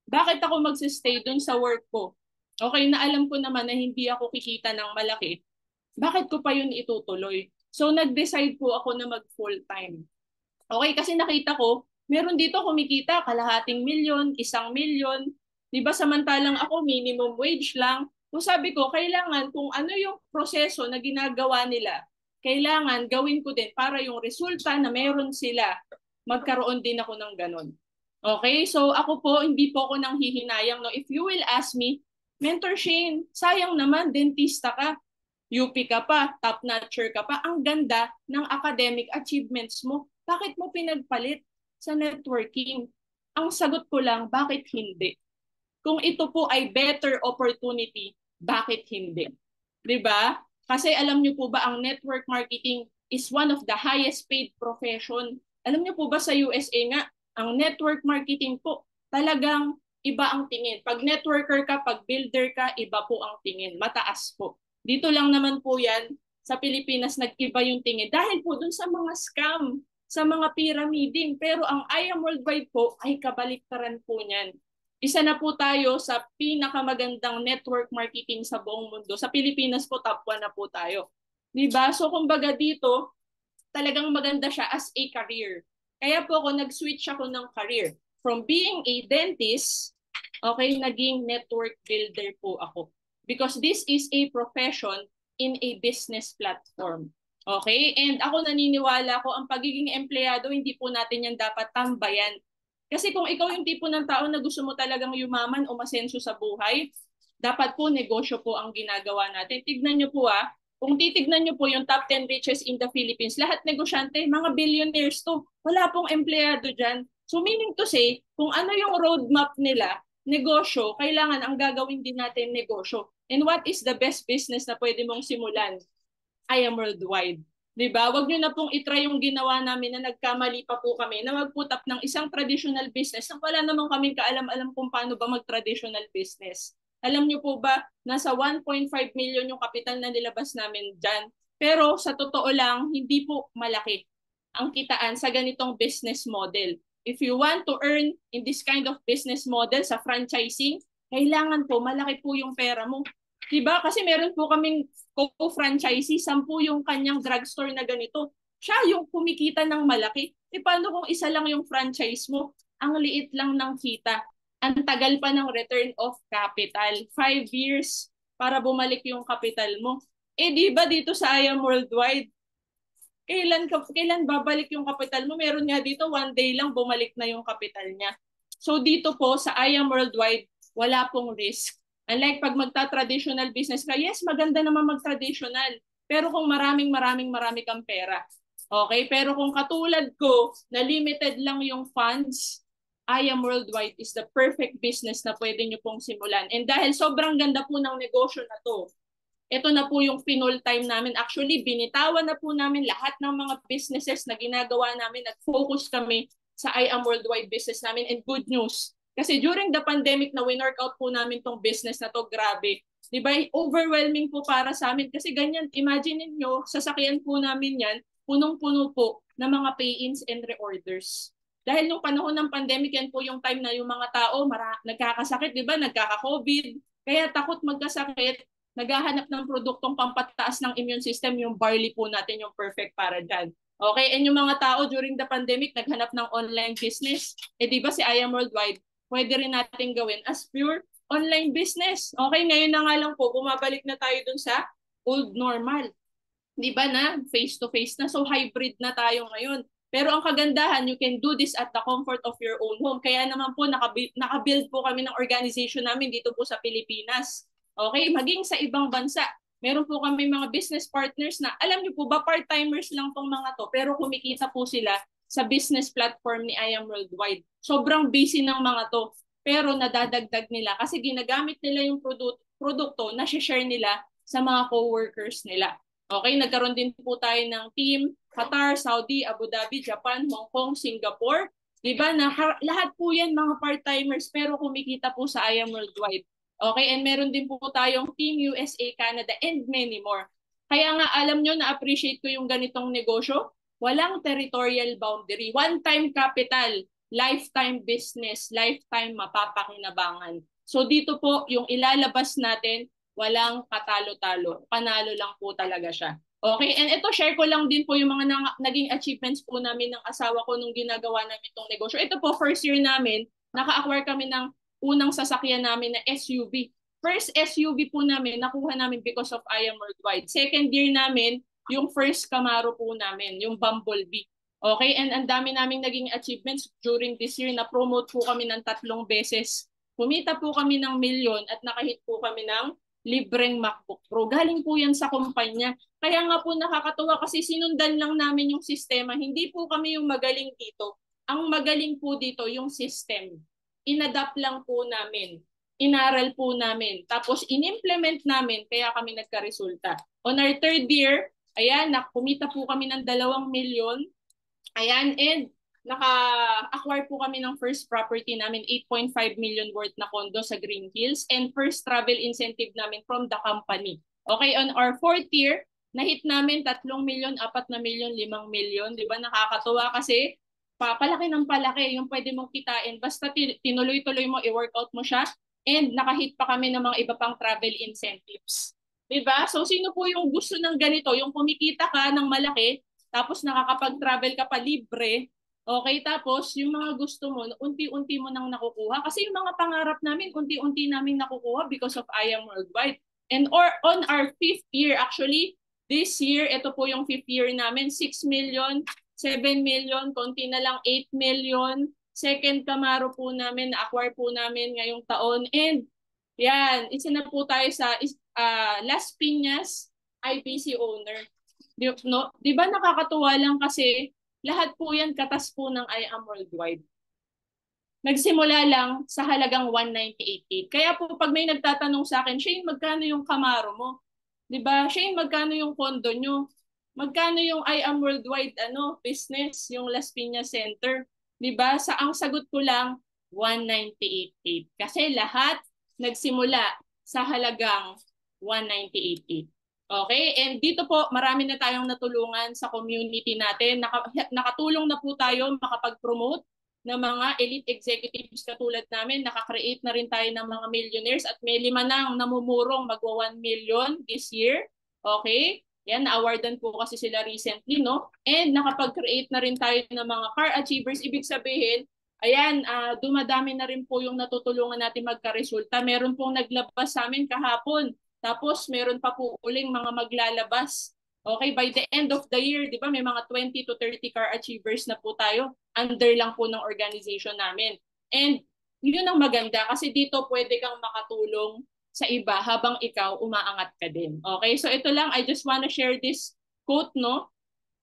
bakit ako magsistay dun sa work ko? Okay, na alam ko naman na hindi ako kikita ng malaki. Bakit ko pa yun itutuloy? So, nag-decide po ako na mag-full-time. Okay, kasi nakita ko, meron dito kumikita, 250,000, 1,000,000. Diba, samantalang ako, minimum wage lang. So, sabi ko, kailangan kung ano yung proseso na ginagawa nila, kailangan gawin ko din para yung resulta na meron sila, magkaroon din ako ng ganun. Okay, so ako po, hindi po ako nang hihinayang. No? If you will ask me, Mentor Shane, sayang naman, dentista ka. UP ka pa, top-notcher ka pa, ang ganda ng academic achievements mo. Bakit mo pinagpalit sa networking? Ang sagot ko lang, bakit hindi? Kung ito po ay better opportunity, bakit hindi? 'Di ba? Kasi alam niyo po ba ang network marketing is one of the highest paid profession. Alam niyo po ba sa USA nga, ang network marketing po talagang iba ang tingin. Pag networker ka, pag builder ka, iba po ang tingin. Mataas po. Dito lang naman po yan, sa Pilipinas, nag-iba yung tingin. Dahil po dun sa mga scam, sa mga pyramiding. Pero ang I Am Worldwide po ay kabaliktaran po niyan. Isa na po tayo sa pinakamagandang network marketing sa buong mundo. Sa Pilipinas po, top 1 na po tayo. Diba? So kumbaga dito, talagang maganda siya as a career. Kaya po ako nag-switch ako ng career. From being a dentist, okay, naging network builder po ako. Because this is a profession in a business platform. Okay? And ako naniniwala ko, ang pagiging empleyado, hindi po natin yan dapat tambayan. Kasi kung ikaw yung tipo ng tao na gusto mo talagang yumaman o masenso sa buhay, dapat po negosyo po ang ginagawa natin. Tignan nyo po kung titignan nyo po yung top 10 riches in the Philippines, lahat negosyante, mga billionaires to. Wala pong empleyado dyan. So meaning to say, kung ano yung roadmap nila, negosyo, kailangan ang gagawin din natin negosyo. And what is the best business na pwede mong simulan? I Am Worldwide. Diba? Huwag nyo na pong itry yung ginawa namin na nagkamali pa po kami na mag-put up ng isang traditional business nang wala naman kaming kaalam-alam kung paano ba mag-traditional business. Alam nyo po ba, nasa 1.5 million yung kapital na nilabas namin dyan. Pero sa totoo lang, hindi po malaki ang kitaan sa ganitong business model. If you want to earn in this kind of business model sa franchising, kailangan po malaki po yung pera mo. Diba? Kasi meron po kaming co-franchisee, 10 yung kanyang drugstore na ganito. Siya yung kumikita ng malaki. E paano kung isa lang yung franchise mo? Ang liit lang ng kita. Ang tagal pa ng return of capital. 5 years para bumalik yung capital mo. Eh di ba dito sa I Am Worldwide, kailan babalik yung capital mo? Meron nga dito, 1 day lang bumalik na yung capital niya. So dito po sa I Am Worldwide, wala pong risk. Unlike pag magta-traditional business ka, yes, maganda naman mag-traditional. Pero kung marami kang pera. Okay? Pero kung katulad ko, na limited lang yung funds, I Am Worldwide is the perfect business na pwede nyo pong simulan. And dahil sobrang ganda po ng negosyo na to, ito na po yung finol time namin. Actually, binitawan na po namin lahat ng mga businesses na ginagawa namin. Nag-focus kami sa I Am Worldwide business namin. And good news, kasi during the pandemic na win-workout po namin tong business na to, grabe. Diba? Overwhelming po para sa amin. Kasi ganyan, imagine niyo sasakyan po namin yan, punong-puno po ng mga pay-ins and reorders. Dahil nung panahon ng pandemic, yan po yung time na yung mga tao nagkakasakit, diba? Nagkaka-COVID. Kaya takot magkasakit, naghahanap ng produktong pampataas ng immune system, yung barley po natin yung perfect para dyan. Okay, and yung mga tao during the pandemic, naghanap ng online business. Eh diba si I Am Worldwide, pwede rin natin gawin as pure online business. Okay, ngayon na nga lang po, bumabalik na tayo dun sa old normal. Di ba na? Face-to-face na. So hybrid na tayo ngayon. Pero ang kagandahan, you can do this at the comfort of your own home. Kaya naman po, nakabuild po kami ng organization namin dito po sa Pilipinas. Okay, maging sa ibang bansa. Meron po kami mga business partners na, alam niyo po ba, part-timers lang tong mga to, pero kumikita po sila sa business platform ni I Am Worldwide. Sobrang busy ng mga to, pero nadadagdag nila kasi ginagamit nila yung produkto na share nila sa mga co-workers nila. Okay, nagkaroon din po tayo ng team, Qatar, Saudi, Abu Dhabi, Japan, Hong Kong, Singapore. Diba na lahat po yan mga part-timers pero kumikita po sa I Am Worldwide. Okay, and meron din po tayong Team USA, Canada, and many more. Kaya nga alam nyo na appreciate ko yung ganitong negosyo. Walang territorial boundary. One-time capital, lifetime business, lifetime mapapakinabangan. So dito po, yung ilalabas natin, walang katalo-talo. Panalo lang po talaga siya. Okay, and ito, share ko lang din po yung mga naging achievements po namin ng asawa ko nung ginagawa namin itong negosyo. Ito po, first year namin, naka-acquire kami ng unang sasakyan namin na SUV. First SUV po namin, nakuha namin because of I Am Worldwide. Second year namin, yung first Camaro po namin, yung Bumblebee. Okay, and ang dami naming naging achievements during this year. Na-promote po kami ng 3 beses. Kumita po kami ng 1 million at nakahit po kami ng libreng MacBook Pro. Galing po yan sa kumpanya. Kaya nga po nakakatuwa kasi sinundan lang namin yung sistema. Hindi po kami yung magaling dito. Ang magaling po dito yung system. Inadapt lang po namin. Inaral po namin. Tapos in-implement namin, kaya kami nagka-resulta. On our third year, ayan, kumita po kami ng 2 milyon. Ayan, and naka-acquire po kami ng first property namin, 8.5 million worth na condo sa Green Hills, and first travel incentive namin from the company. Okay, on our fourth year, na-hit namin 3 milyon, 4 na milyon, 5 milyon. Di ba? Nakakatuwa kasi palaki ng palaki yung pwede mong kitain. Basta tinuloy-tuloy mo, i-workout mo siya, and nakahit pa kami ng mga iba pang travel incentives. Diba? So, sino po yung gusto ng ganito? Yung kumikita ka ng malaki, tapos nakakapag-travel ka pa libre, okay? Tapos, yung mga gusto mo, unti-unti mo nang nakukuha. Kasi yung mga pangarap namin, unti-unti namin nakukuha because of I Am Worldwide. And on our 5th year, actually, this year, ito po yung 5th year namin, 6 million, 7 million, konti na lang 8 million. Second Camaro po namin, na-acquire po namin ngayong taon. And yan, isa na po tayo sa Las Piñas IPC owner. Di ba nakakatuwa lang kasi lahat po yan katas po ng I Am Worldwide. Nagsimula lang sa halagang 198.8. Kaya po pag may nagtatanong sa akin, Shane, magkano yung Camaro mo? Di ba? Shane, magkano yung condo nyo? Magkano yung I Am Worldwide business, yung Las Piñas Center? Di ba? Ang sagot ko lang, 198.8. Kasi lahat nagsimula sa halagang 198.8. Okay? And dito po, marami na tayong natulungan sa community natin. Nakatulong na po tayo makapag-promote ng mga elite executives katulad namin. Nakakreate na rin tayo ng mga millionaires at may 5 nang namumurong magwa 1 million this year. Okay? Yan, na-awardan po kasi sila recently, no? And nakapag-create na rin tayo ng mga car achievers. Ibig sabihin, ayan, dumadami na rin po yung natutulungan natin magka-resulta. Meron pong naglabas sa amin kahapon. Tapos meron pa po uling mga maglalabas. Okay, by the end of the year, di ba, may mga 20 to 30 car achievers na po tayo under lang po ng organization namin. And yun ang maganda kasi dito pwede kang makatulong sa iba habang ikaw umaangat ka din. Okay, so ito lang, I just wanna share this quote, no?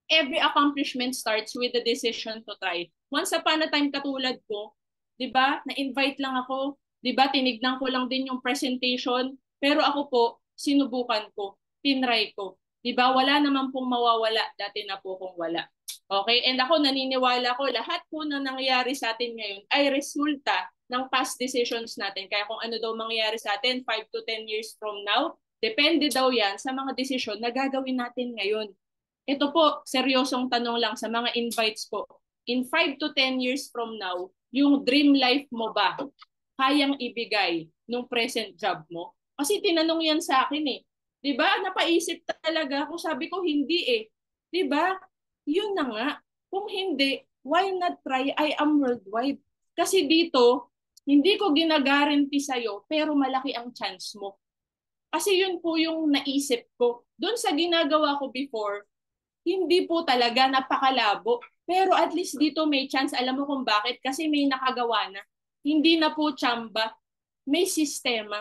Every accomplishment starts with the decision to try. Once upon a time katulad ko, di ba, na-invite lang ako, di ba, tinignan ko lang din yung presentation, pero ako po, sinubukan ko, tinry ko. Diba? Wala naman pong mawawala. Dati na po kung wala. Okay? And ako naniniwala ko, lahat po na nangyayari sa atin ngayon ay resulta ng past decisions natin. Kaya kung ano daw mangyayari sa atin 5 to 10 years from now, depende daw yan sa mga desisyon na gagawin natin ngayon. Ito po, seryosong tanong lang sa mga invites po. In 5 to 10 years from now, yung dream life mo ba kayang ibigay nung present job mo? Kasi tinanong yan sa akin eh. Diba? Napaisip talaga ako. Sabi ko, hindi eh. Diba? Yun na nga. Kung hindi, why not try I Am Worldwide? Kasi dito, hindi ko ginagaranti sa'yo, pero malaki ang chance mo. Kasi yun po yung naisip ko. Doon sa ginagawa ko before, hindi po talaga napakalabo. Pero at least dito may chance. Alam mo kung bakit? Kasi may nakagawa na. Hindi na po tsamba. May sistema.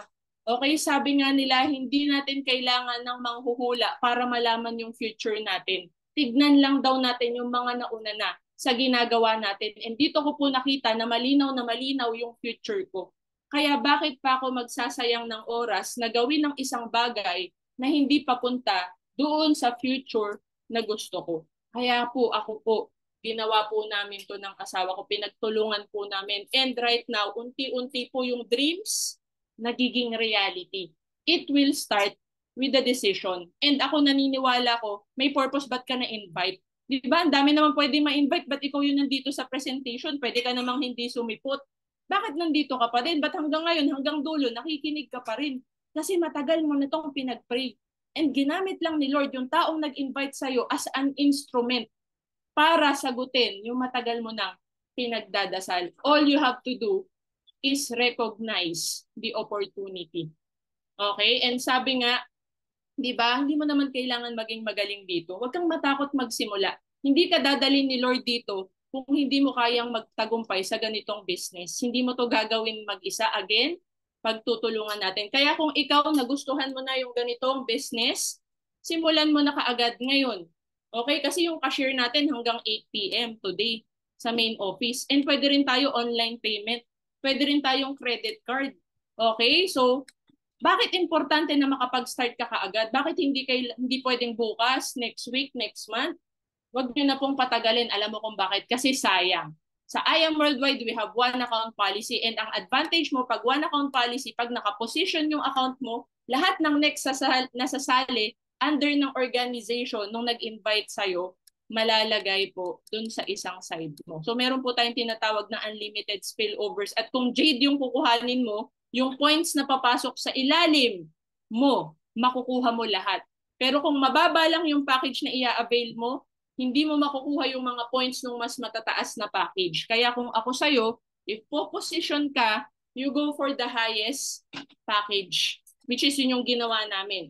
Okay, sabi nga nila, hindi natin kailangan ng manghuhula para malaman yung future natin. Tignan lang daw natin yung mga nauna na sa ginagawa natin. And dito ko po nakita na malinaw yung future ko. Kaya bakit pa ako magsasayang ng oras na gawin ng isang bagay na hindi papunta doon sa future na gusto ko. Kaya po ako po, ginawa po namin to ng asawa ko, pinagtulungan po namin. And right now, unti-unti po yung dreams nagiging reality. It will start with the decision. And ako naniniwala ko, may purpose ba't ka na-invite? Di ba? Ang dami naman pwede ma-invite, ba't ikaw yun nandito sa presentation? Pwede ka namang hindi sumipot. Bakit nandito ka pa rin? Ba't hanggang ngayon, hanggang dulo, nakikinig ka pa rin? Kasi matagal mo na itong pinag-pray. And ginamit lang ni Lord yung taong nag-invite sa'yo as an instrument para sagutin yung matagal mo nang pinagdadasal. All you have to do is recognize the opportunity. Okay? And sabi nga, di ba, hindi mo naman kailangan maging magaling dito. Huwag kang matakot magsimula. Hindi ka dadalhin ni Lord dito kung hindi mo kayang magtagumpay sa ganitong business. Hindi mo to gagawin mag-isa. Again, pagtutulungan natin. Kaya kung ikaw nagustuhan mo na yung ganitong business, simulan mo na kaagad ngayon. Okay? Kasi yung cashier natin hanggang 8 p.m. today. sa main office. And pwede rin tayo online payment. Pwede rin tayong credit card. Okay? So, bakit importante na makapag-start ka kaagad? Bakit hindi pwedeng bukas, next week, next month? Huwag nyo na pong patagalin. Alam mo kung bakit? Kasi sayang. Sa I Am Worldwide, we have one account policy, and ang advantage mo pag one account policy, pag nakaposition yung account mo, lahat ng next nasasali under ng organization nung nag-invite sa'yo, malalagay po dun sa isang side mo. So meron po tayong tinatawag na unlimited spillovers. At kung Jade yung kukuhanin mo, yung points na papasok sa ilalim mo, makukuha mo lahat. Pero kung mababa lang yung package na i-avail mo, hindi mo makukuha yung mga points ng mas matataas na package. Kaya kung ako sa'yo, if po-position ka, you go for the highest package, which is yun yung ginawa namin.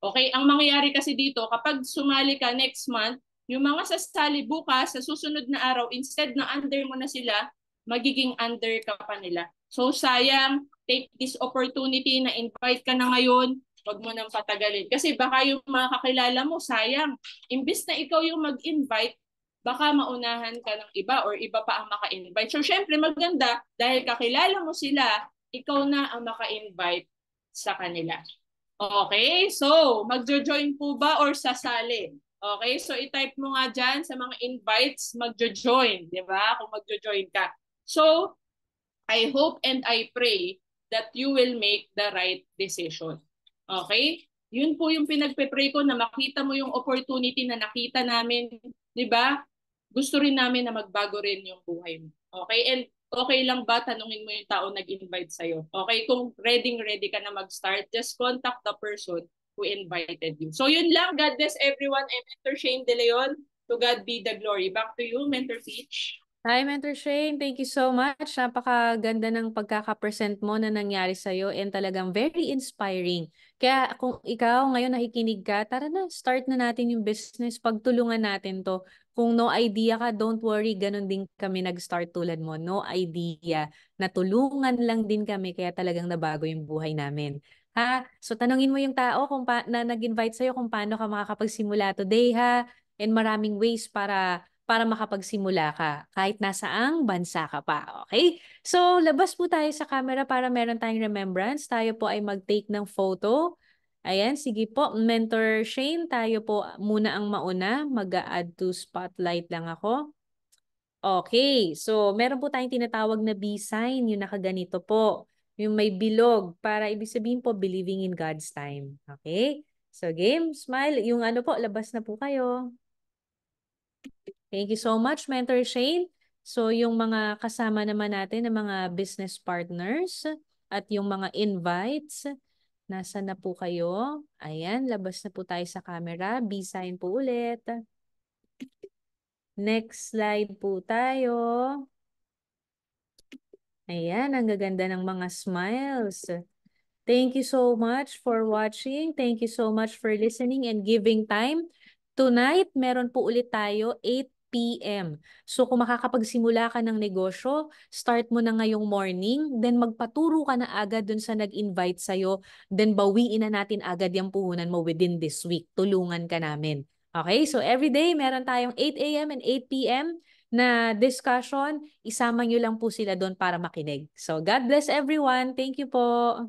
Okay? Ang mangyayari kasi dito, kapag sumali ka next month, yung mga sasali bukas, sa susunod na araw, instead na under mo na sila, magiging under ka pa nila. So sayang, take this opportunity na invite ka na ngayon, wag mo nang patagalin. Kasi baka yung mga kakilala mo, sayang. Imbis na ikaw yung mag-invite, baka maunahan ka ng iba or iba pa ang maka-invite. So syempre maganda, dahil kakilala mo sila, ikaw na ang maka-invite sa kanila. Okay? So, magjo-join po ba or sasali? Okay? So, i-type mo nga dyan sa mga invites, magjo-join. Di ba? Kung magjo-join ka. So, I hope and I pray that you will make the right decision. Okay? Yun po yung pinagpe-pray ko na makita mo yung opportunity na nakita namin, 'di ba? Gusto rin namin na magbago rin yung buhay mo. Okay? And okay lang ba tanungin mo yung tao nag-invite sa'yo? Okay? Kung ready ka na mag-start, just contact the person who invited you. So yun lang. God bless everyone. I'm Mentor Shane De Leon. To God be the glory. Back to you, Mentor Peach. Hi, Mentor Shane. Thank you so much. Napakaganda ng pagkaka-present mo na nangyari sa'yo and talagang very inspiring. Kaya kung ikaw ngayon nakikinig ka, tara na, start na natin yung business. Pagtulungan natin to. Kung no idea ka, don't worry. Ganon din kami nag-start tulad mo. No idea. Natulungan lang din kami kaya talagang nabago yung buhay namin. Ha? So tanungin mo yung tao na nag-invite sa'yo kung paano ka makakapagsimula today, ha? And maraming ways para makapagsimula ka kahit nasaang bansa ka pa. Okay? So, labas po tayo sa camera para meron tayong remembrance. Tayo po ay mag-take ng photo. Ayan, sige po. Mentor Shane, tayo po muna ang mauna. Mag-add to spotlight lang ako. Okay, so meron po tayong tinatawag na B sign, yung nakaganito po. Yung may bilog, para ibig sabihin po, believing in God's time. Okay? So game, smile. Yung ano po, labas na po kayo. Thank you so much, Mentor Shane. So yung mga kasama naman natin, ng mga business partners at yung mga invites, nasa na po kayo? Ayan, labas na po tayo sa camera. B-sign po ulit. Next slide po tayo. Ayan, ang gaganda ng mga smiles. Thank you so much for watching. Thank you so much for listening and giving time. Tonight, meron po ulit tayo 8 p.m. So kung makakapagsimula ka ng negosyo, start mo na ngayong morning, then magpaturo ka na agad dun sa nag-invite sa'yo, then bawiin na natin agad yung puhunan mo within this week. Tulungan ka namin. Okay? So everyday, meron tayong 8 a.m. and 8 p.m. na discussion. Isama nyo lang po sila doon para makinig. So God bless everyone. Thank you po.